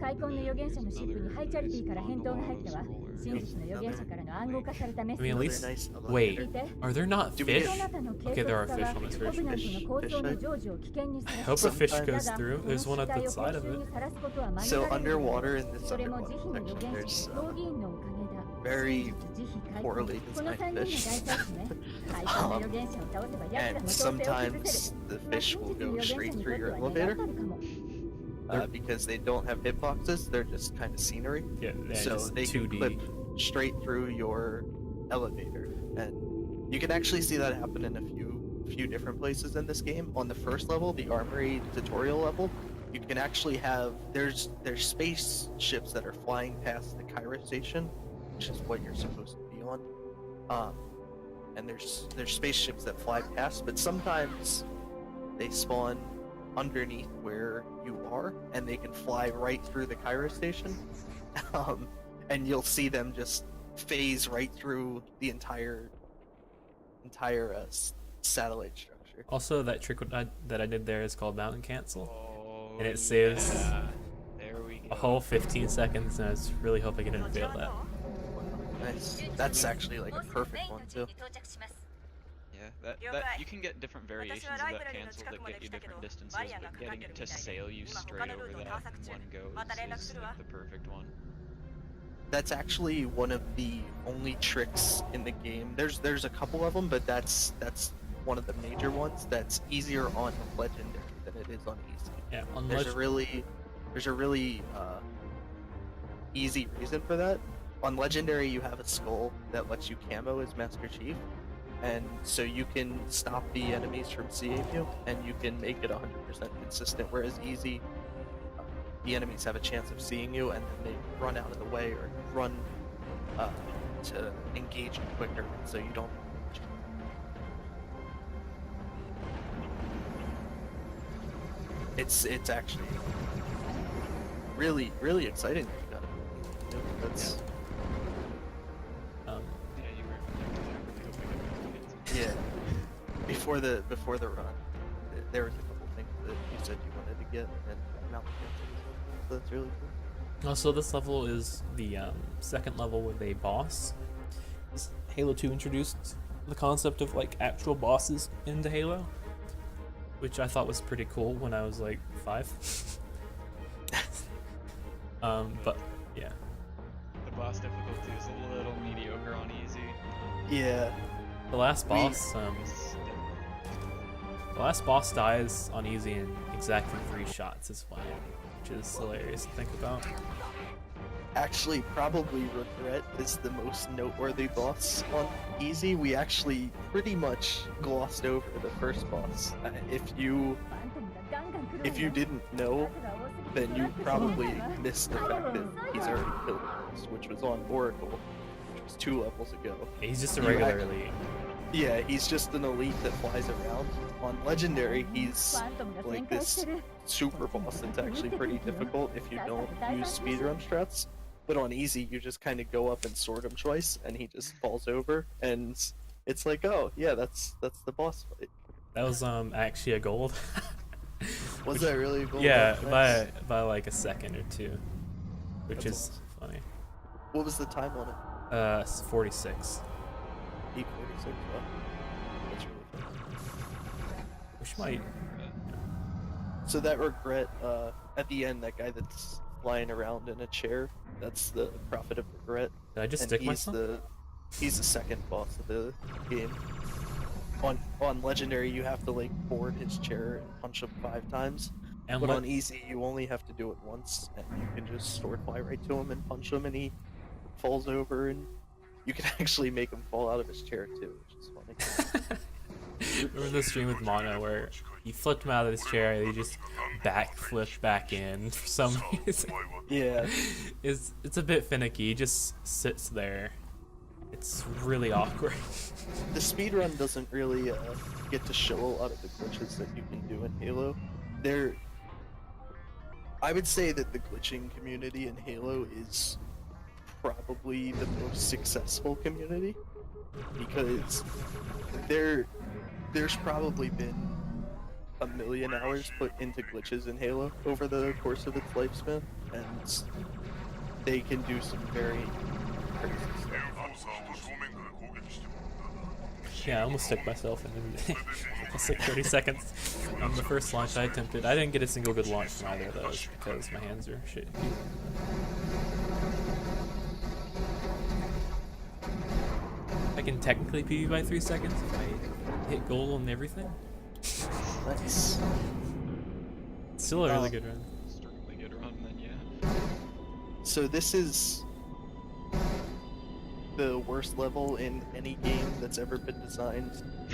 開墾の預言者のシップにハイチャリティから返答が入ったわ。真実の預言者からの暗号化されたメッ I セ mean, ー at ジ。 least wait. Are there not fish? そなたの計 Okay, 画 there are 家 fish は on this コブ version. ナントの構想の成就を危険にさ I ら hope a す。 fish だ goes が through. この There's 失 one at 態 the を side 公 of 衆 it. にさらすことは免れ So られる。 underwater in this それも underwater 慈悲の預 section, 言 there's 者評議員のおかげだ。 very 慈悲開 poorly 墾。この designed 3人の大 fish. 祭司ね。開墾の預言者を倒せば奴ら And の統制を崩せ sometimes る。 the まあ fish 真 will 実の go 預言者 straight にとっ through て your は願 elevator ったるかも。because they don't have hitboxes. They're just kind of scenery. Yeah, So just they can 2D. clip straight through your elevator, and you can actually see that happen in a few different places in this game. On the first level, the armory tutorial level, you can actually have there's spaceships that are flying past the Cairo station, which is what you're supposed to be on. And there's spaceships that fly past, but sometimes they spawn underneath where you are, and they can fly right through the Cairo station. And you'll see them just phase right through the entire satellite structure. Also, that trick that I did there is called mountain cancel, Oh, and it saves there we go. a whole 15 seconds, and I was really hoping I didn't fail that. Nice. That's actually like a perfect one too. Yeah, that you can get different variations of that cancel that get you different distances, but getting it to sail you straight over that in one go is like the perfect one. That's actually one of the only tricks in the game. There's a couple of them, but that's one of the major ones that's easier on legendary than it is on easy. Yeah, on There's a really easy reason for that. On legendary, you have a skull that lets you camo as Master Chief, and so you can stop the enemies from seeing you, and you can make it 100% consistent. Whereas easy, the enemies have a chance of seeing you, and then they run out of the way or run to engage you quicker, so you don't. It's actually really exciting. That's Yeah, you were yeah. Before the run, there was a couple things that you said you wanted to get, and mountain cancels. So that's really cool. Also, this level is the second level with a boss. Halo 2 introduced the concept of like actual bosses into Halo, which I thought was pretty cool when I was like 5. But yeah. The boss difficulty is a little mediocre on easy. Yeah. The last boss dies on easy in exactly 3 shots is fine, which is hilarious to think about. Actually, probably Regret is the most noteworthy boss on easy. We actually pretty much glossed over the first boss. If you didn't know, then you probably missed the fact that he's already killed the boss, which was on Oracle, which was 2 levels ago. He's just a regular elite. Yeah, he's just an elite that flies around. On Legendary, he's like this super boss that's actually pretty difficult if you don't use speedrun strats. But on easy, you just kind of go up and sword him twice, and he just falls over, and it's like, oh yeah, that's the boss fight. That was actually a gold. Was that really a gold? Yeah, Nice. by like a second or 2, which That's is funny. What was the time on it? 46. 8:46. Wow. That's really fun. Which might. So that Regret, at the end, that guy that's flying around in a chair, that's the Prophet of Regret. Did I just and stick myself? He's the second boss of the game. On Legendary, you have to like board his chair and punch him 5 times. And But on easy, you only have to do it once, and you can just sword fly right to him and punch him, and he falls over, and you can actually make him fall out of his chair too, which is funny. Remember the stream with Mono where he flipped him out of his chair and he just backflipped back in for some reason? Yeah. It's a bit finicky. He just sits there. It's really awkward. The speedrun doesn't really get to show a lot of the glitches that you can do in Halo. I would say that the glitching community in Halo is probably the most successful community, because there's probably been 1 million hours put into glitches in Halo over the course of its lifespan. and they can do some very crazy stuff. Yeah, I almost stuck myself in it's like 30 seconds on the first launch I attempted. I didn't get a single good launch from either of those because my hands are shit. I can technically PB by 3 seconds if I hit goal on everything. Nice. Still a really good run. Extremely good run, then, yeah. So this is the worst level in any game that's ever been designed,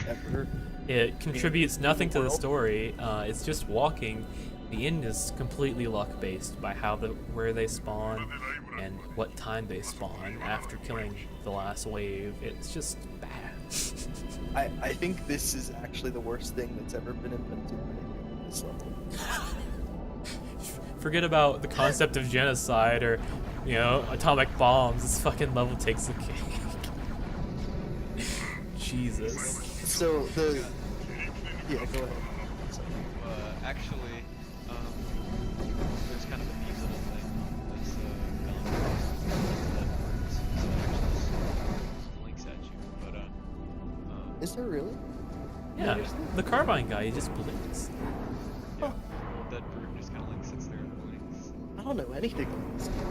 ever. It contributes nothing to the story. It's just walking. The end is completely luck-based by where they spawn and what time they spawn after killing the last wave. It's just bad. I think this is actually the worst thing that's ever been invented in this level. Forget about the concept of genocide or, you know, atomic bombs. This fucking level takes the cake. Jesus. So yeah, go ahead. Actually, there's kind of a neat little thing that's that works. So actually links at you, but Is there really? Yeah, the carbine guy, he just blinks. yeah, well, that brute just kind of like sits there and blinks. I don't know anything about this game.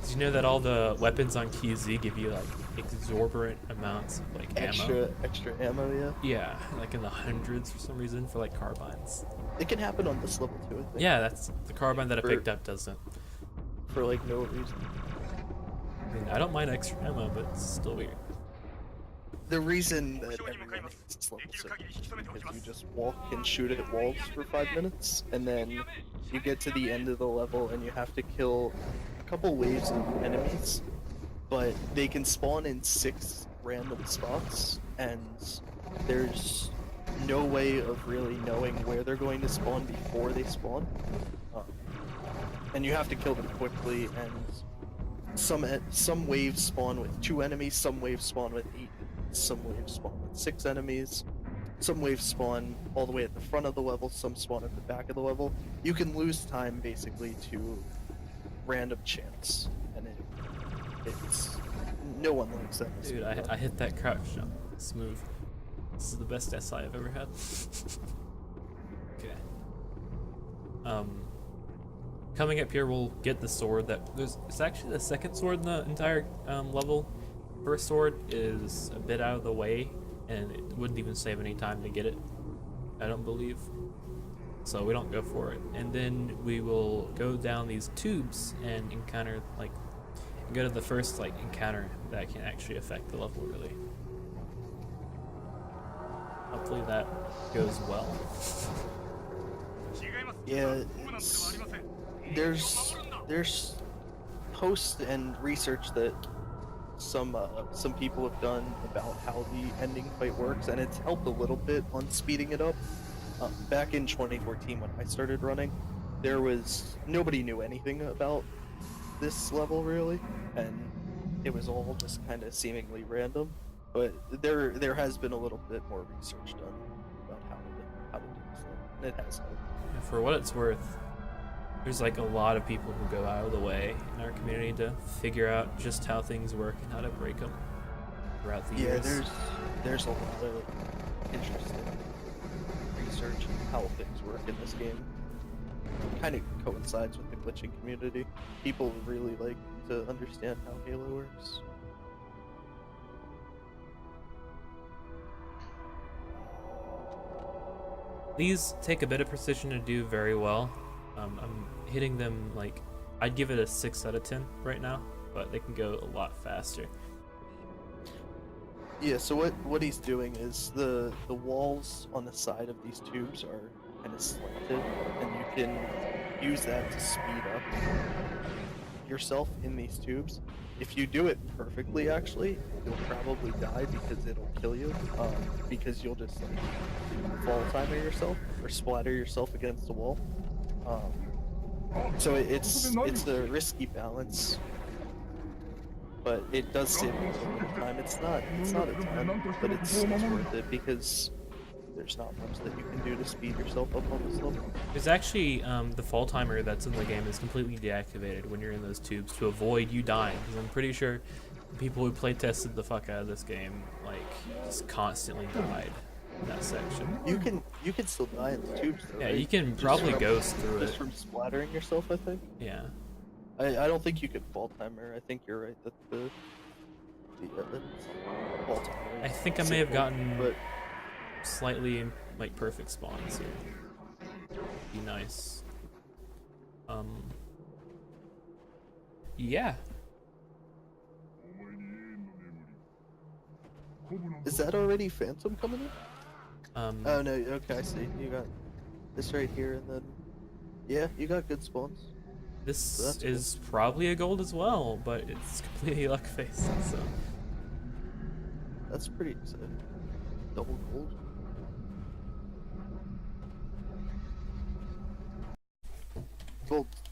Did you know that all the weapons on QZ give you like exorbitant amounts of like ammo? Extra ammo, yeah. Yeah, like in the hundreds for some reason for like carbines. It can happen on this level too, I think. Yeah, that's the carbine that I picked up doesn't. For like no reason. I mean, I don't mind extra ammo, but it's still weird. The reason that everyone hates this level so much is because you just walk and shoot at walls for 5 minutes, and then you get to the end of the level and you have to kill a couple waves of enemies, but they can spawn in 6 random spots, and there's no way of really knowing where they're going to spawn before they spawn. And you have to kill them quickly, and some waves spawn with 2 enemies, some waves spawn with 8, some waves spawn with 6 enemies, some waves spawn all the way at the front of the level, some spawn at the back of the level. You can lose time basically to random chance, and it's no one likes that. Dude, I hit that crouch jump. Smooth. This is the best SI I've ever had. Okay. Coming up here, we'll get the sword it's actually the second sword in the entire level. First sword is a bit out of the way, and it wouldn't even save any time to get it, I don't believe. So we don't go for it. And then we will go down these tubes and encounter, like, go to the first, like, encounter that can actually affect the level, really. Hopefully that goes well. Yeah, there's posts and research that some people have done about how the ending fight works, and it's helped a little bit on speeding it up. Back in 2014 when I started running, nobody knew anything about this level really, and it was all just kind of seemingly random. But there has been a little bit more research done about how to do this level, and it has helped. And for what it's worth, there's like a lot of people who go out of the way in our community to figure out just how things work and how to break them throughout the years. Yeah, there's a lot of interesting research on how things work in this game. Kind of coincides with the glitching community. People really like to understand how Halo works. These take a bit of precision to do very well. I'm hitting them like, I'd give it a 6 out of 10 right now, but they can go a lot faster. Yeah, so what he's doing is the walls on the side of these tubes are kind of slanted, and you can use that to speed up yourself in these tubes. If you do it perfectly, actually, you'll probably die because it'll kill you, because you'll just like fall timer yourself or splatter yourself against the wall. So it's a risky balance, but it does save a little bit of time. It's not a ton, but it's worth it because there's not much that you can do to speed yourself up on this level. There's actually the fall timer that's in the game is completely deactivated when you're in those tubes to avoid you dying. Because I'm pretty sure people who play tested the fuck out of this game like just constantly died in that section. You can still die in the tubes though. Yeah, right? you can probably ghost through it. Just from splattering yourself, I think. Yeah. I don't think you could fall timer. I think you're right that the fall timer. I think I may have gotten but slightly like perfect spawns here. Be nice. Yeah. is that already Phantom coming in? Oh no, okay, I see. You got this right here, and then yeah, you got good spawns. This So that's is probably a gold as well, but it's completely luck faced, so. That's pretty exciting. Double gold.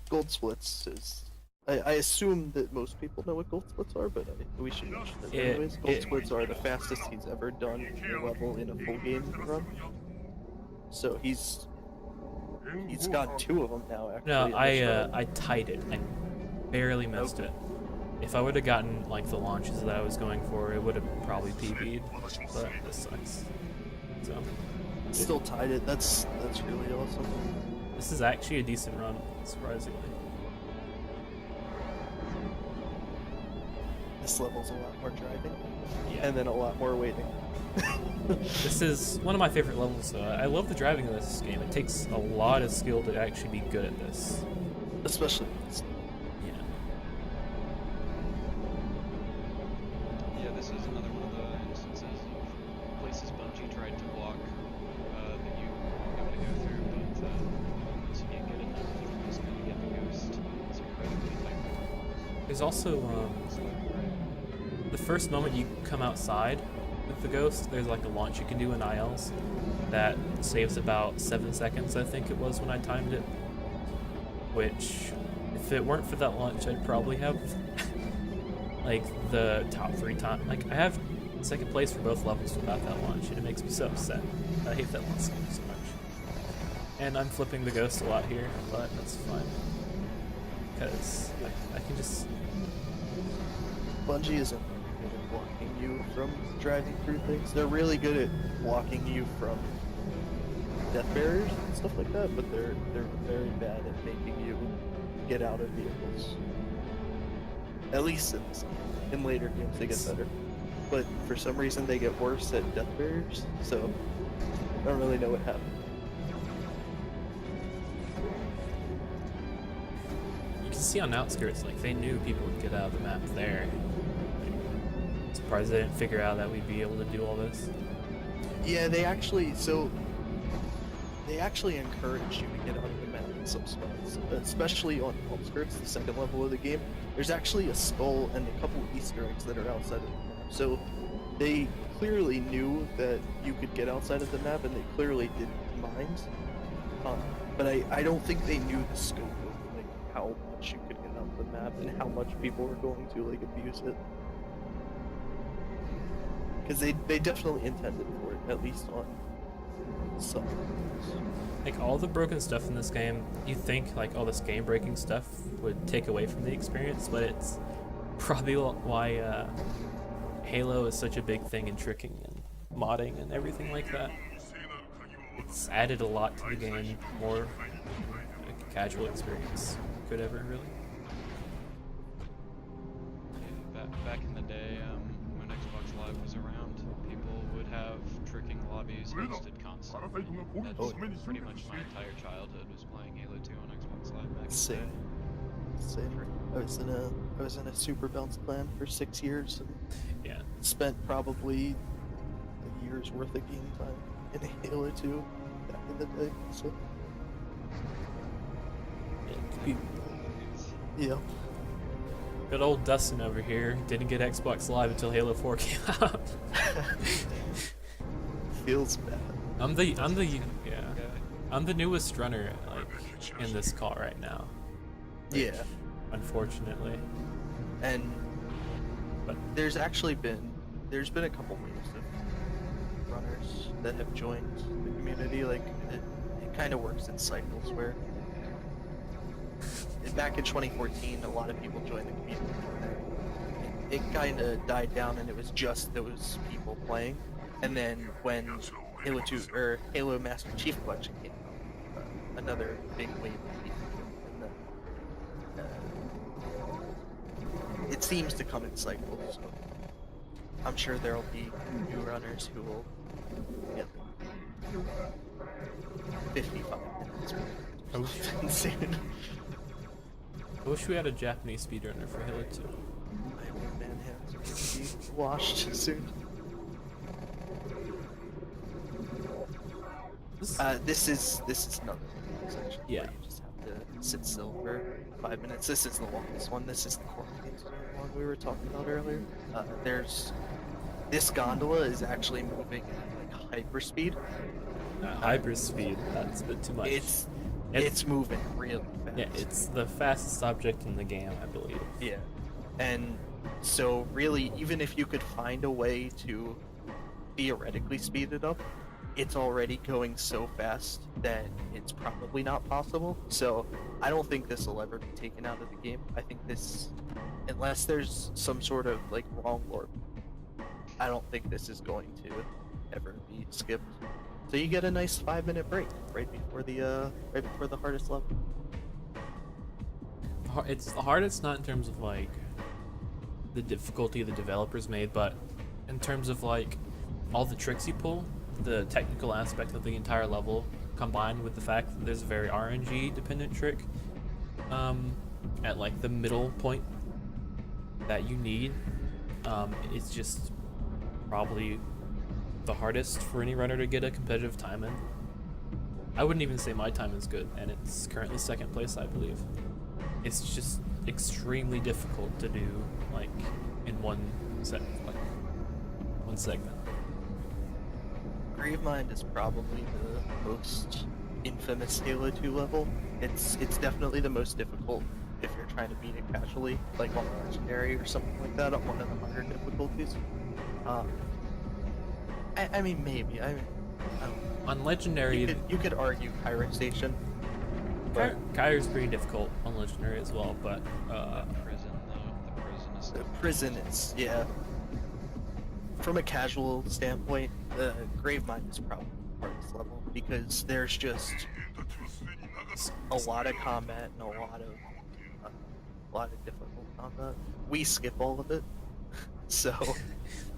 Gold splits is. I assume that most people know what gold splits are, but we should mention it anyways. Gold splits are the fastest he's ever done a level in a full game run. So he's got 2 of them now. Actually. No, I tied it. I barely missed it. If I would have gotten like the launches that I was going for, it would have probably PB'd. But this sucks. So Still tied it. That's really awesome. this is actually a decent run, surprisingly. This level's a lot more driving, Yeah. and then a lot more waiting. This is one of my favorite levels. I love the driving of this game. It takes a lot of skill to actually be good at this. Especially this. Yeah. Yeah, this is another one of the instances of places Bungie tried to block that you got to go through, but once you can't get it, you're just going to get the ghost. It's incredibly tight. There's also the first moment you come outside with the ghost, there's like a launch you can do in ILs that saves about 7 seconds, I think it was when I timed it. Which, if it weren't for that launch, I'd probably have like the top 3 times. Like I have second place for both levels without that launch, and it makes me so upset. I hate that launch so much. And I'm flipping the ghost a lot here, but that's fine because I can just. Bungie isn't very good at blocking you from driving through things. They're really good at blocking you from death barriers and stuff like that, but they're very bad at making you get out of vehicles. At least in this game. In later games they get better. But for some reason they get worse at death barriers, so I don't really know what happened. You can see on outskirts, like they knew people would get out of the map there. Like, surprised they didn't figure out that we'd be able to do all this. Yeah, they actually encourage you to get out of the map in some spots, especially on outskirts, the second level of the game. There's actually a skull and a couple Easter eggs that are outside of the map. So they clearly knew that you could get outside of the map, and they clearly didn't mind. But I don't think they knew the scope of like how much you could get out of the map and how much people were going to like abuse it. Because they definitely intended for it, at least on some levels. Like all the broken stuff in this game, you think like all this game breaking stuff would take away from the experience, but it's probably why Halo is such a big thing in tricking and modding and everything like that. It's added a lot to the game, more like a casual experience could ever really. Yeah, back in the day, when Xbox Live was around, people would have tricking lobbies hosted constantly. That's pretty much my entire childhood was playing Halo 2 on Xbox Live back in the day. Same. I was in a super bounce clan for 6 years and Yeah. spent probably a year's worth of game time in Halo 2 back in the day. So yeah. Good old Dustin over here didn't get Xbox Live until Halo 4 came out. Feels bad. I'm the newest runner like in this call right now. Yeah. Unfortunately. And But there's been a couple waves of runners others that have joined the community. Like it kind of works in cycles where back in 2014, a lot of people joined the community. It kind of died down, and it was just those people playing. And then when Halo 2 or Halo Master Chief Collection came out, another big wave of people. And it seems to come in cycles. So I'm sure there'll be new runners who will get 55 minutes soon. I wish we had a Japanese speedrunner for Halo 2. My old man hands are gonna be washed soon. This is another one, actually. Yeah. You just have to sit still for 5 minutes. This is the longest one. This is the quarantine zone one we were talking about earlier. This gondola is actually moving at like hyperspeed. Hyperspeed, that's a bit too much. It's moving really fast. Yeah, it's the fastest object in the game, I believe. Yeah, and so really, even if you could find a way to theoretically speed it up, it's already going so fast that it's probably not possible. So I don't think this will ever be taken out of the game. I think this, unless there's some sort of like wrong warp, I don't think this is going to ever be skipped. So you get a nice 5-minute break right before the hardest level. It's the hardest not in terms of like the difficulty the developers made, but in terms of like all the tricks you pull, the technical aspect of the entire level, combined with the fact that there's a very RNG dependent trick at like the middle point that you need. It's just probably the hardest for any runner to get a competitive time in. I wouldn't even say my time is good, and it's currently second place, I believe. It's just extremely difficult to do like in one segment. Gravemind is probably the most infamous Halo 2 level. It's definitely the most difficult if you're trying to beat it casually, like on Legendary or something like that, on one of the harder difficulties. I mean, maybe. I don't know. On Legendary, you could argue Kyra Station. Kyra's pretty difficult on Legendary as well, but prison though. The prison is, yeah. From a casual standpoint, the Gravemind is probably the hardest level because there's just a lot of combat and a lot of difficult combat. We skip all of it, so.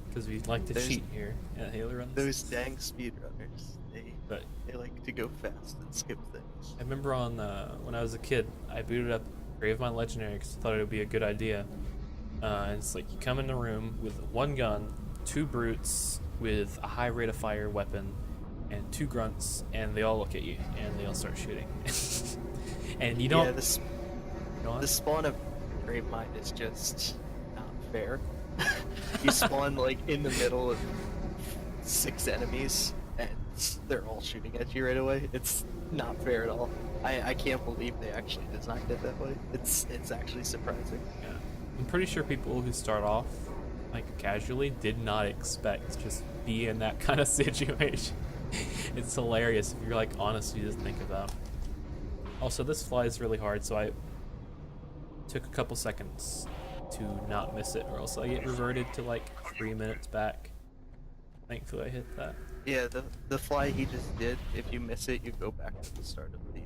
Because we like to cheat here at Halo Runs. Those dang speedrunners, they like to go fast and skip things. I remember on when I was a kid, I booted up Gravemind Legendary because I thought it would be a good idea. And it's like you come in the room with one gun, 2 brutes with a high rate of fire weapon, and 2 grunts, and they all look at you and they all start shooting. And you don't. Yeah, the spawn of Gravemind is just not fair. You spawn like in the middle of 6 enemies and they're all shooting at you right away. It's not fair at all. I can't believe they actually designed it that way. It's actually surprising. Yeah. I'm pretty sure people who start off like casually did not expect to just be in that kind of situation. It's hilarious if you're like honestly just think about. Also, this flies really hard, so I took a couple seconds to not miss it, or else I get reverted to like 3 minutes back. Thankfully I hit that. Yeah, the fly he just did, if you miss it, you go back to the start of the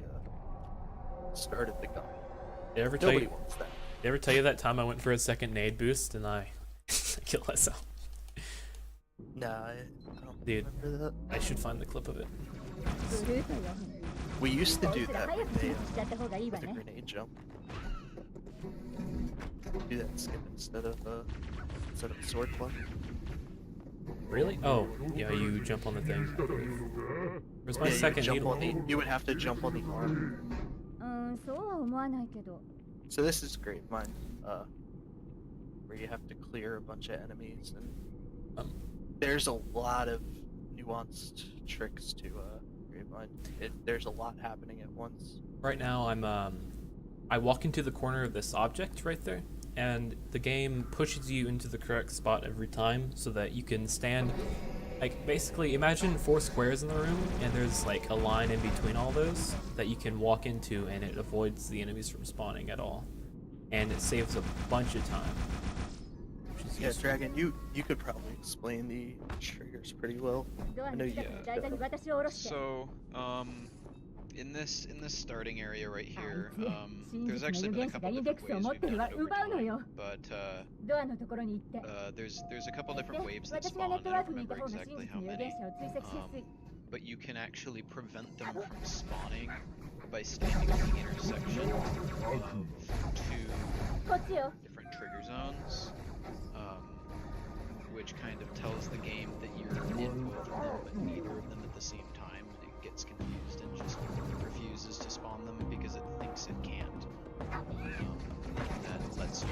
gun. Nobody wants that. Did I ever tell you that time I went for a second nade boost and I killed myself? Nah, I don't remember that. I should find the clip of it. We used to do that with a grenade jump. Do that skip instead of a sword play. Really? Oh, yeah, you jump on the thing. Where's my second needle? You would have to jump on the arm. So this is Gravemind, where you have to clear a bunch of enemies, and there's a lot of nuanced tricks to Gravemind. There's a lot happening at once. Right now, I walk into the corner of this object right there, and the game pushes you into the correct spot every time so that you can stand Like, basically, imagine 4 squares in the room, and there's like a line in between all those that you can walk into, and it avoids the enemies from spawning at all. And it saves a bunch of time. Yeah, Dragon, you could probably explain the triggers pretty well. I know you. So, in this starting area right here, there's actually been a couple different ways we've done it over time, but there's a couple different waves that spawn. I don't remember exactly how many, but you can actually prevent them from spawning by standing at the intersection of 2 different trigger zones, which kind of tells the game that you're in both of them, but neither of them at the same time. It gets confused and just refuses to spawn them because it thinks it can't. That lets you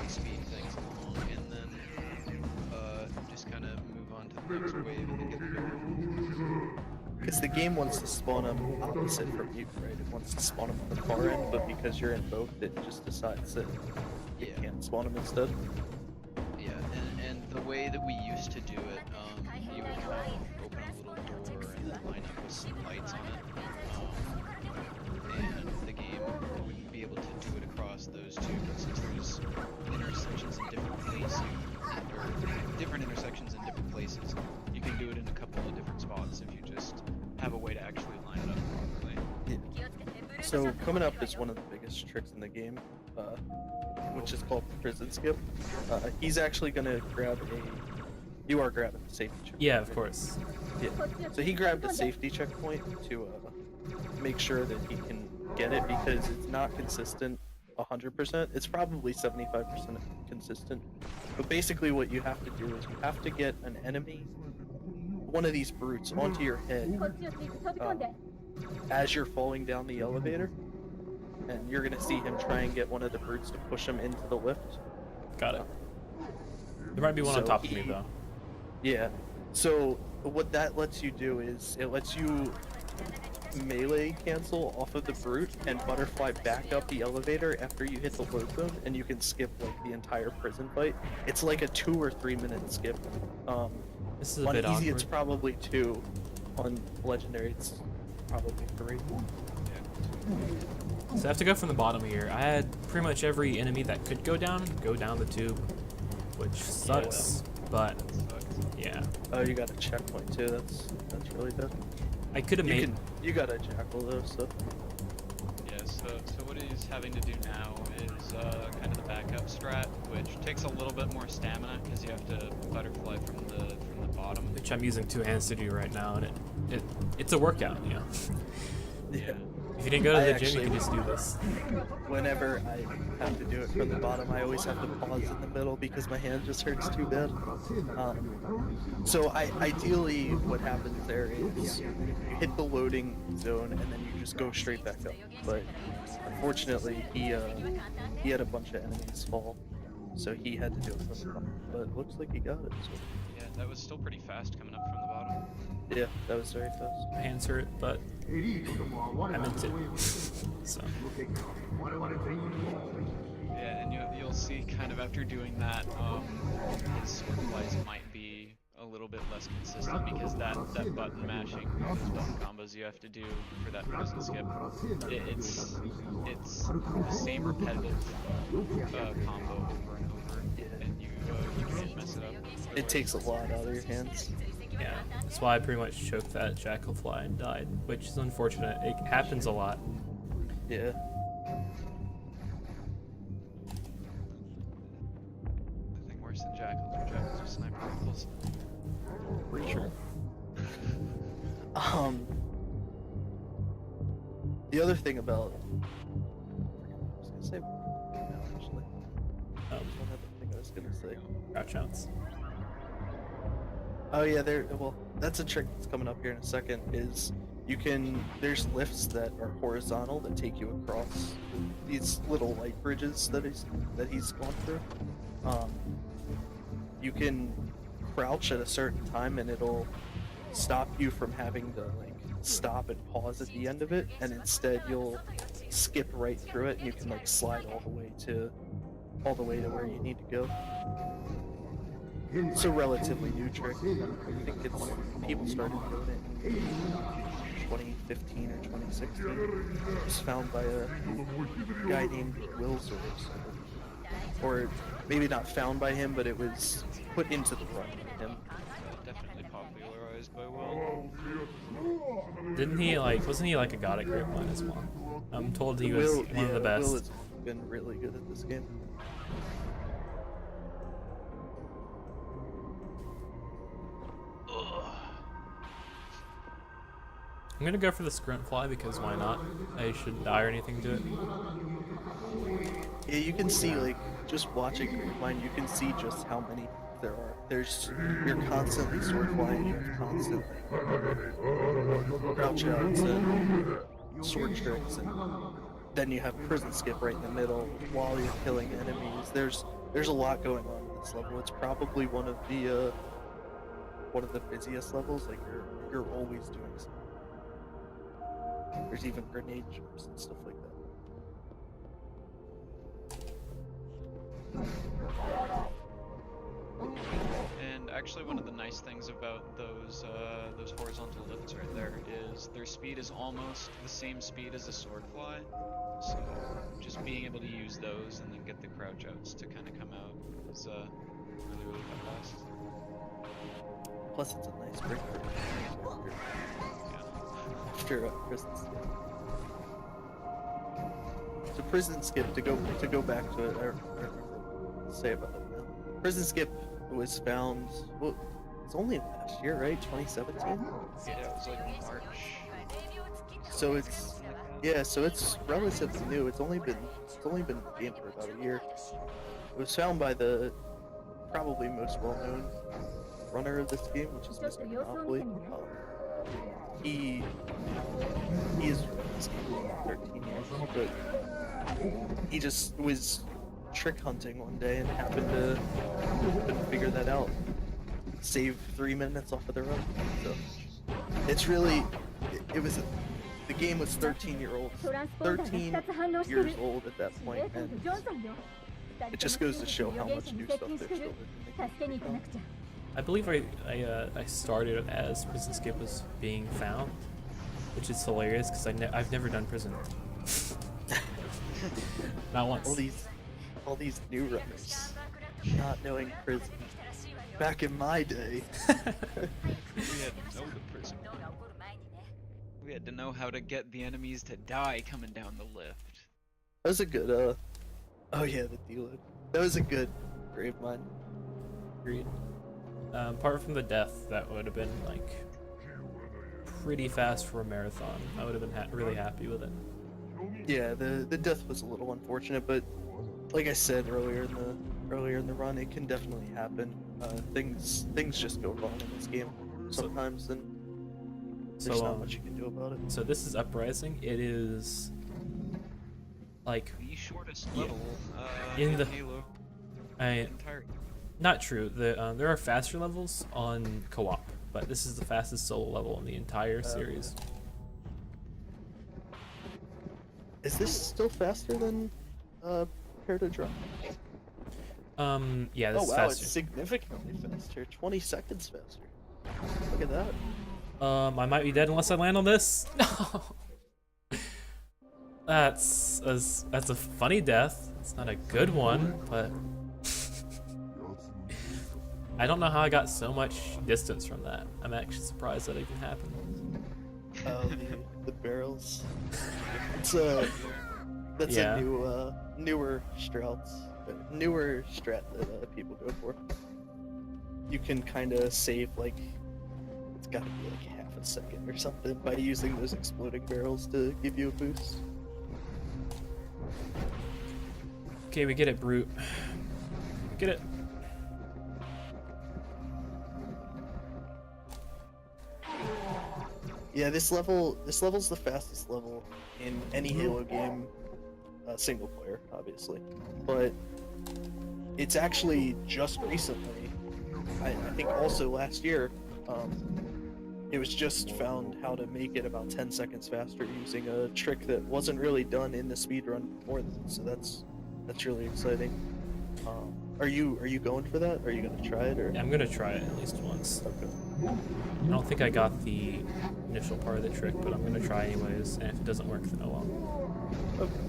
speed things along, and then just kind of move on to the next wave and get going. Because the game wants to spawn them opposite from you, right? It wants to spawn them on the far end, but because you're in both, it just decides that it can't spawn them instead. Yeah, and the way that we used to do it, you would kind of open a little door and then line up with some lights on it, and the game wouldn't be able to do it across those 2, but since there's intersections in different places, or different intersections in different places, you can do it in a couple of different spots if you just have a way to actually line it up properly. Yeah. So coming up is one of the biggest tricks in the game, which is called prison skip. He's actually gonna grab you are grabbing the safety checkpoint. Yeah, of course. Yeah. So he grabbed a safety checkpoint to make sure that he can get it, because it's not consistent 100%. It's probably 75% consistent. But basically what you have to do is you have to get an enemy, one of these brutes, onto your head as you're falling down the elevator. And you're gonna see him try and get one of the brutes to push him into the lift. Got it. There might be one on top of me, though. Yeah. So what that lets you do is it lets you melee cancel off of the brute and butterfly back up the elevator after you hit the load zone, and you can skip like the entire prison fight. It's like a 2 or 3 minute skip. This is a on bit easy, awkward. it's probably 2. On legendary, it's probably 3. So I have to go from the bottom here. I had pretty much every enemy that could go down the tube, which sucks, but yeah. Oh, you got a checkpoint too. That's really good. I could have made. You got a jackal though, so. Yeah. So what he's having to do now is kind of the backup strat, which takes a little bit more stamina because you have to butterfly from the bottom. Which I'm using 2 hands to do right now, and it's a workout, you know. Yeah. If you didn't go to the gym, you can just do this. Whenever I have to do it from the bottom, I always have to pause in the middle because my hand just hurts too bad. So ideally what happens there is you hit the loading zone and then you just go straight back up. But unfortunately, he had a bunch of enemies fall, so he had to do it from the bottom. But it looks like he got it. So. Yeah, that was still pretty fast coming up from the bottom. Yeah, that was very fast. My hands hurt, but I meant it. So. Yeah, and you'll see kind of after doing that, his sword flies might be a little bit less consistent because that button mashing, those button combos you have to do for that prison skip, it's the same repetitive combo over and over, and you can't mess it up. It takes a lot out of your hands. Yeah, that's why I pretty much choked that jackal fly and died, which is unfortunate. It happens a lot. Yeah. Nothing worse than jackals, or jackals with sniper rifles. For sure. The other thing about, I was gonna say, no, actually, one other thing I was gonna say. Crouch outs. Oh yeah, well, that's a trick that's coming up here in a second, is there's lifts that are horizontal that take you across these little light bridges that he's gone through. You can crouch at a certain time and it'll stop you from having to like stop and pause at the end of it, and instead you'll skip right through it and you can like slide all the way to where you need to go. It's a relatively new trick. I think people started doing it in 2015 or 2016. It was found by a guy named Will Source, or maybe not found by him, but it was put into the run by him. Definitely popularized by Will. Didn't he wasn't he like a god at Grapevine as well? I'm told he was one of the best. Will has been really good at this game. I'm gonna go for the Grunt Fly because why not? I shouldn't die or anything to it. Yeah, you can see, like, just watching Grapevine, you can see just how many there are. You're constantly sword flying, you're constantly crouch outs and sword tricks, and then you have prison skip right in the middle while you're killing enemies. There's a lot going on in this level. It's probably one of the busiest levels. Like you're always doing something. There's even grenade jumps and stuff like that. And actually, one of the nice things about those horizontal lifts right there is their speed is almost the same speed as a sword fly. So just being able to use those and then get the crouch outs to kind of come out is really fast. Plus, it's a nice break after prison skip. So prison skip, to go back to it, I don't remember what to say about it now. Prison skip was found, well, it's only last year, right? 2017? Yeah, it was like March. So it's relatively new. It's only been in the game for about a year. It was found by the probably most well-known runner of this game, which is Mr. Monopoly. He has run this game for 13 years, but he just was trick hunting one day and happened to figure that out. Save 3 minutes off of the run. So it's really, the game was 13 years old at that point, and it just goes to show how much new stuff they're still doing. I believe I started as Prison Skip was being found, which is hilarious because I've never done prison. Not once. All these new runners not knowing prison. Back in my day, we had to know the prison. We had to know how to get the enemies to die coming down the lift. That was a good, oh yeah, the dealer. That was a good grave mine. Agreed. Apart from the death, that would have been like pretty fast for a marathon. I would have been really happy with it. Yeah, the death was a little unfortunate, but like I said earlier in the run, it can definitely happen. Things just go wrong in this game sometimes, and there's not much you can do about it. So this is Uprising. It is like the shortest level in the Halo. Not true. There are faster levels on co-op, but this is the fastest solo level in the entire series. Is this still faster than Prepare to Drop? Yeah, this is wow, faster. It's significantly faster. 20 seconds faster. Look at that. I might be dead unless I land on this. No. That's a funny death. It's not a good one, but I don't know how I got so much distance from that. I'm actually surprised that even happened. The barrels. That's a newer strat that people go for. You can kind of save it's got to be like half a second or something by using those exploding barrels to give you a boost. Okay, we get it, Brute. Get it. Yeah, this level's the fastest level in any Halo game, single player, obviously. But it's actually just recently, I think also last year, it was just found how to make it about 10 seconds faster using a trick that wasn't really done in the speedrun before then, so that's really exciting. Are you going for that? Are you gonna try it or? Yeah, I'm gonna try it at least once. Okay. I don't think I got the initial part of the trick, but I'm gonna try anyways, and if it doesn't work, then oh well. Okay.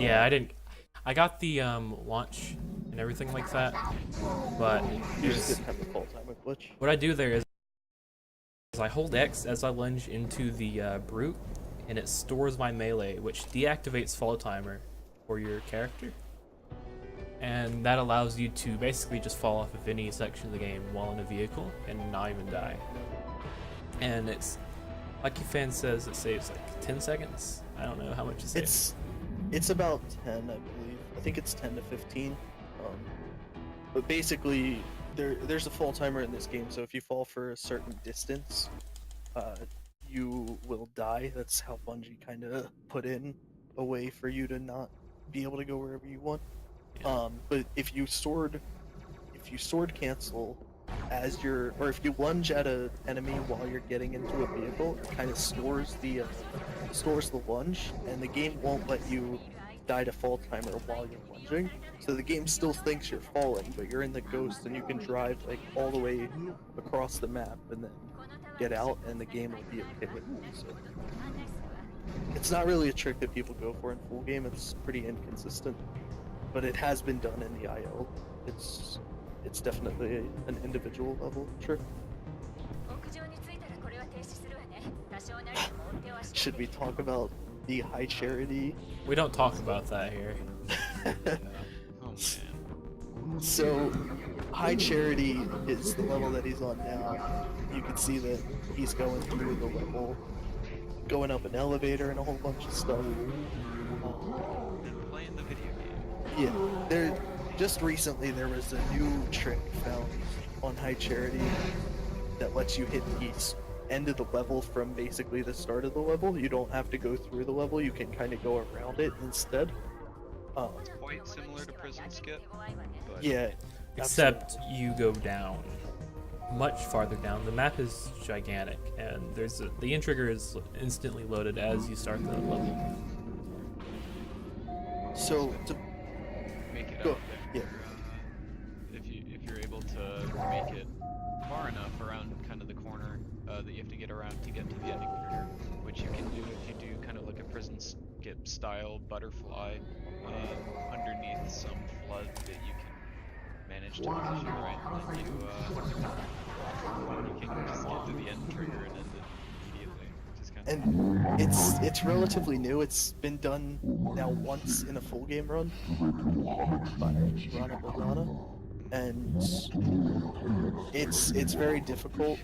Yeah, I got the launch and everything like that, but You just didn't have the full timer glitch. what I do there is I hold X as I lunge into the brute, and it stores my melee, which deactivates fall timer for your character. And that allows you to basically just fall off of any section of the game while in a vehicle and not even die. And it's, Lucky Fan says it saves like 10 seconds. I don't know how much it saves. It's about 10, I believe. I think it's 10 to 15. But basically, there's a fall timer in this game, so if you fall for a certain distance, you will die. That's how Bungie kind of put in a way for you to not be able to go wherever you want. But if you sword cancel as you're, or if you lunge at an enemy while you're getting into a vehicle, it kind of stores the lunge, and the game won't let you die to fall timer while you're lunging. So the game still thinks you're falling, but you're in the ghost, and you can drive like all the way across the map and then get out, and the game will be okay with you. So it's not really a trick that people go for in full game. It's pretty inconsistent. But it has been done in the IL. It's definitely an individual level trick. Should we talk about the high charity? We don't talk about that here. Oh man. So, high charity is the level that he's on now. You can see that he's going through the level, going up an elevator and a whole bunch of stuff. Playing the video game. Yeah, just recently there was a new trick found on high charity that lets you hit the end of the level from basically the start of the level. You don't have to go through the level, you can kind of go around it instead. It's quite similar to Prison Skip. But... Yeah. Except you go down, much farther down. The map is gigantic, and the in trigger is instantly loaded as you start the level. So to make it go, out there. Yeah. If you're able to make it far enough around kind of the corner that you have to get around to get to the ending trigger, which you can do if you do kind of like a Prison Skip style butterfly underneath some flood that you can manage to position right, and then you can just get to the end trigger and end it immediately, which is kind of and it's relatively new. It's been done now once in a full game run by Rana, and it's very difficult.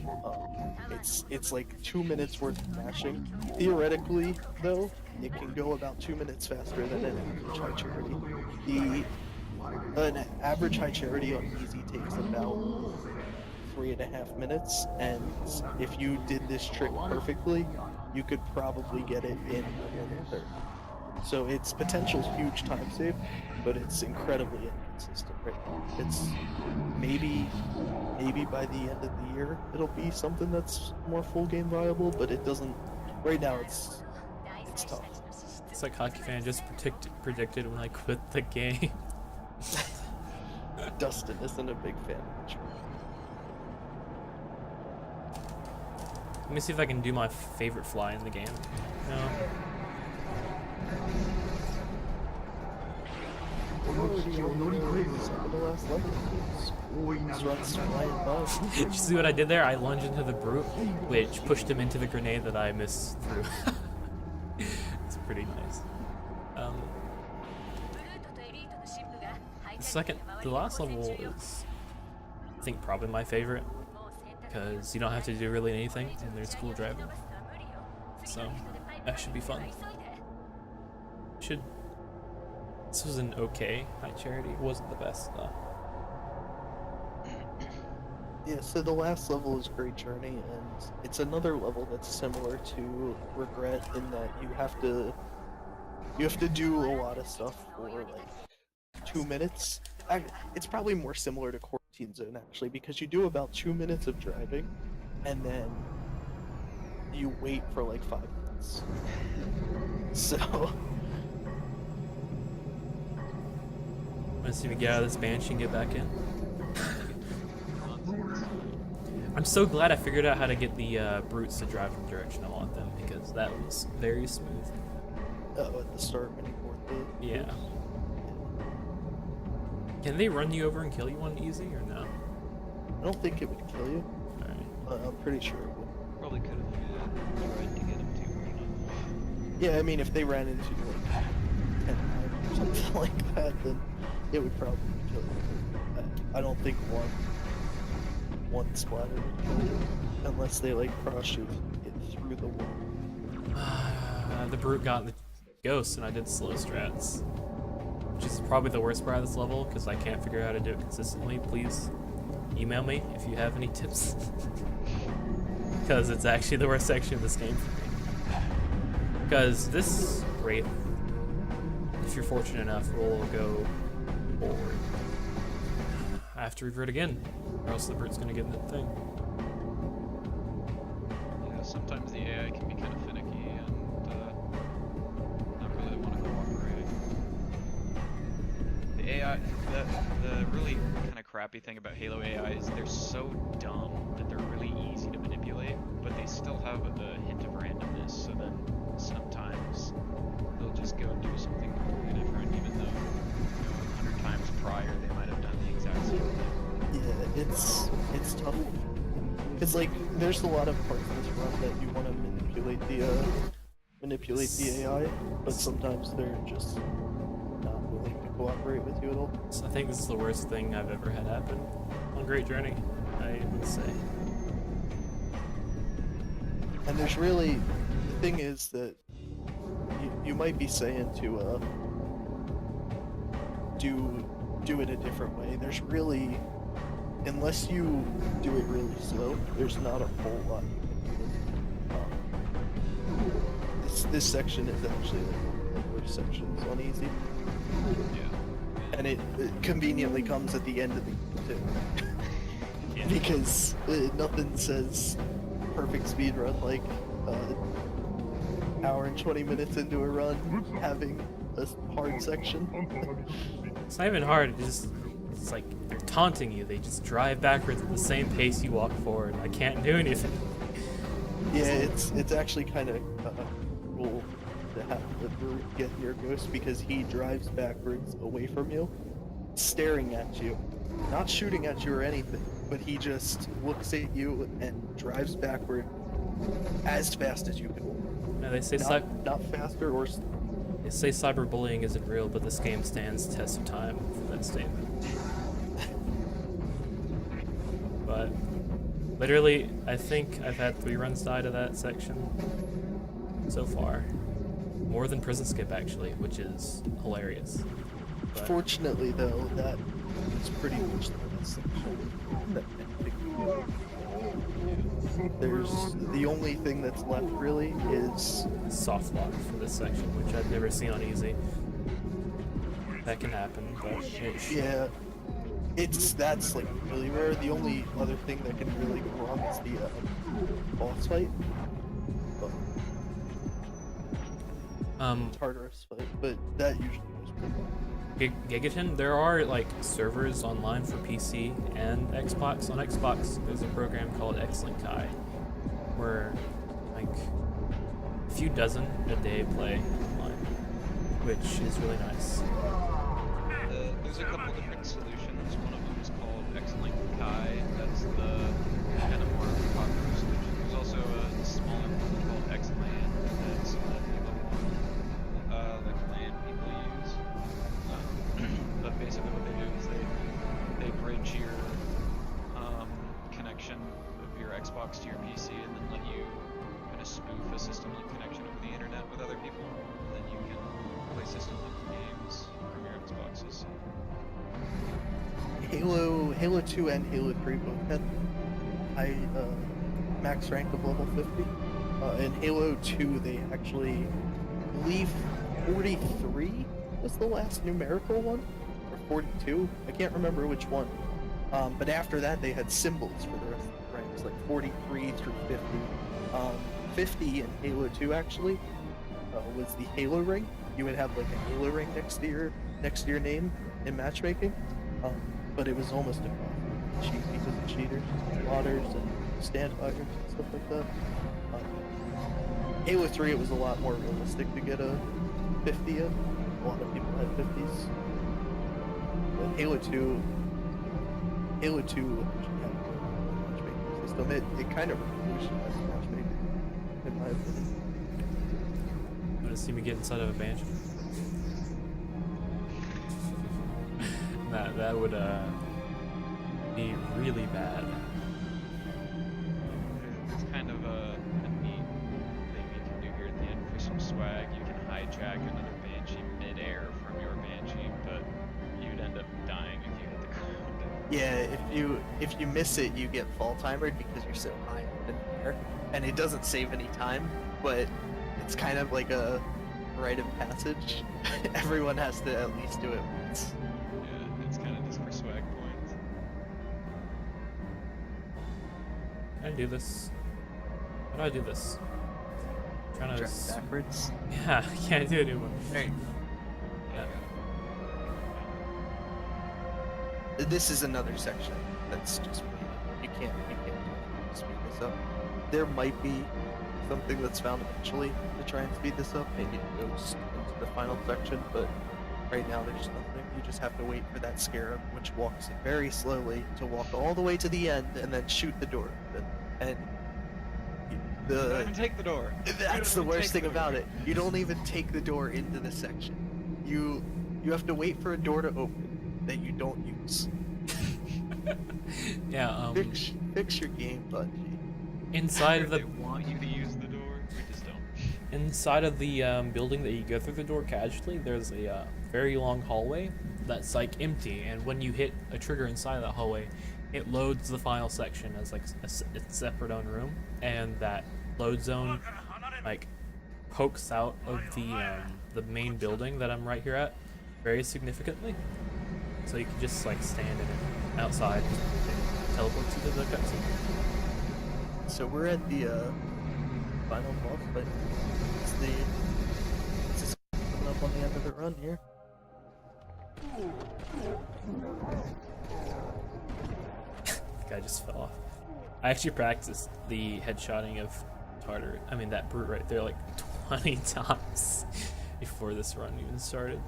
It's like 2 minutes worth of mashing. Theoretically, though, it can go about 2 minutes faster than an average high charity. An average high charity on easy takes about 3.5 minutes, and if you did this trick perfectly, you could probably get it in a minute 30. So its potential's huge time save, but it's incredibly inconsistent right now. It's maybe by the end of the year it'll be something that's more full game viable, but it doesn't. Right now it's tough. It's like Hockey Fan just predicted when I quit the game. Dustin isn't a big fan of the trick. Let me see if I can do my favorite fly in the game. No. Did you see what I did there? I lunged into the brute, which pushed him into the grenade that I missed through. It's pretty nice. The last level is, I think, probably my favorite, because you don't have to do really anything, and there's cool driving. So that should be fun. This was an okay high charity. It wasn't the best though. Yeah, so the last level is Great Journey, and it's another level that's similar to Regret in that you have to do a lot of stuff for like 2 minutes. It's probably more similar to Quarantine Zone actually, because you do about 2 minutes of driving, and then you wait for like 5 minutes. So Let's see if we get out of this Banshee and get back in. I'm so glad I figured out how to get the brutes to drive in the direction I want them, because that was very smooth. Oh, at the start when you board the... Yeah. Can they run you over and kill you on easy, or no? I don't think it would kill you. Alright. I'm pretty sure it would. Probably could have tried to get him to. Yeah, I mean, if they ran into like 10 times or something like that, then it would probably kill you. I don't think one splatter would kill you, unless they like cross you and get through the wall. The brute got the ghost, and I did slow strats, which is probably the worst part of this level because I can't figure out how to do it consistently. Please email me if you have any tips, because it's actually the worst section of this game for me. Because this Wraith, if you're fortunate enough, will go forward. I have to revert again, or else the brute's gonna get in that thing. Yeah, sometimes the AI can be kind of finicky and not really want to cooperate. The AI, the really kind of crappy thing about Halo AI is they're so dumb that they're really easy to manipulate, but they still have a hint of randomness, so then sometimes they'll just go and do something completely different, even though 100 times prior they might have done the exact same thing. Yeah, it's tough. It's like there's a lot of parts of this run that you want to manipulate the AI, but sometimes they're just not willing to cooperate with you at all. So I think this is the worst thing I've ever had happen on Great Journey, I would say. And there's really, the thing is that you might be saying to do it a different way. There's really, unless you do it really slow, there's not a whole lot you can do. This section is actually one of the worst sections on easy. Yeah. And it conveniently comes at the end of the game too. Yeah. Because nothing says perfect speed run like hour and 20 minutes into a run having a hard section. It's not even hard, it's like they're taunting you. They just drive backwards at the same pace you walk forward. I can't do anything. Yeah, it's actually kind of cool to have the brute get your ghost, because he drives backwards away from you, staring at you, not shooting at you or anything, but he just looks at you and drives backward as fast as you can. Now they say not faster or they say cyberbullying isn't real, but this game stands the test of time for that statement. But literally, I think I've had 3 runs die to that section so far. More than Prison Skip, actually, which is hilarious. But fortunately, though, that is pretty much the last section. There's the only thing that's left really is soft lock for this section, which I've never seen on easy. That can happen, but yeah, that's like really rare. The only other thing that can really go wrong is the boss fight. Tartarus fight, but that usually goes pretty well. Gigaton, there are like servers online for PC and Xbox. On Xbox, there's a program called Excellent Kai, where like a few dozen a day play online, which is really nice. There's a couple different solutions. One of them is called Excellent Kai. That's the kind of more popular solution. There's also a smaller one called Xland. That's like LAN people use. But basically what they do is they bridge your connection of your Xbox to your PC and then let you kind of spoof a system link connection over the internet with other people. And then you can play system link games from your Xboxes. Halo 2 and Halo 3 both had high max rank of level 50. In Halo 2 they actually, I believe 43 was the last numerical one, or 42, I can't remember which one. But after that they had symbols for the rest of the ranks, like 43 through 50. 50 in Halo 2 actually was the Halo ring. You would have like a Halo ring next to your name, in matchmaking, but it was almost impossible to cheat because of cheaters, modders, and standfires and stuff like that. Halo 3, it was a lot more realistic to get a 50 in. A lot of people had 50s. But Halo 2 actually had a matchmaking system. It kind of revolutionized matchmaking, in my opinion. You want to see me get inside of a banshee? that would be really bad. It's kind of a neat thing you can do here at the end for some swag. You can hijack another banshee mid-air from your banshee, but you'd end up dying if you hit the ground. Yeah, if you miss it, you get fall timered because you're so high up in the air, and it doesn't save any time, but it's kind of like a rite of passage. Everyone has to at least do it once. Yeah, it's kind of just for swag points. Can I do this? How do I do this? I'm trying to Drive backwards. Yeah, I can't do it anymore. Right. Yeah. This is another section that's just you can't speed this up. There might be something that's found eventually to try and speed this up. Maybe it goes into the final section, but right now there's nothing. You just have to wait for that scarab, which walks very slowly, to walk all the way to the end and then shoot the door open. And You don't even take the door. that's the worst thing about it. You don't even take the door into the section. You have to wait for a door to open that you don't use. Yeah. Fix your game, Bungie. Inside of They the want you to use the door, we just don't. inside of the building that you go through the door casually, there's a very long hallway that's like empty, and when you hit a trigger inside of that hallway, it loads the final section as like its separate own room, and that load zone like pokes out of the main building that I'm right here at very significantly, so you can just like stand in it outside and teleport to the cutscene. So we're at the final boss fight. It's just coming up on the end of the run here. The guy just fell off. I actually practiced the headshotting of that brute right there like 20 times before this run even started.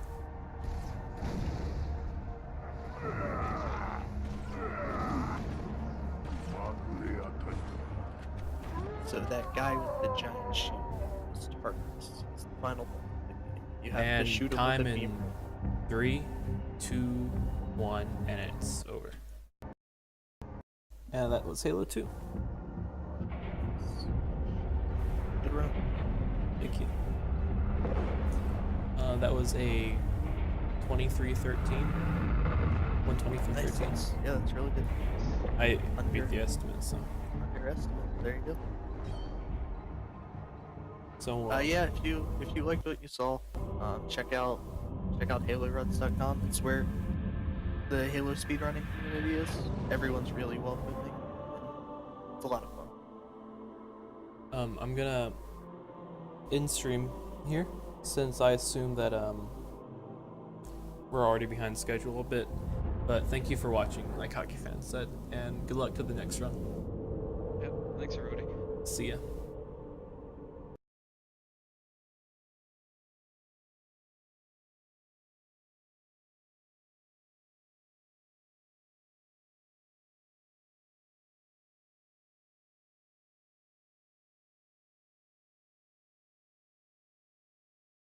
So that guy with the giant shield is Tartarus. It's the final boss of the game. You have And to shoot him time with a in beam. 3, 2, 1, and it's over. And that was Halo 2. Good run. Thank you. That was a 23-13. 123-13. Nice. Yeah, that's really good. I beat the estimate, so. Under estimate. There you go. So yeah, if you liked what you saw, check out HaloRuns.com. It's where the Halo speedrunning community is. Everyone's really welcoming. It's a lot of fun. I'm gonna end stream here since I assume that we're already behind schedule a bit. But thank you for watching, like Hockey Fans said, and good luck to the next run. Yep, thanks everybody. See ya.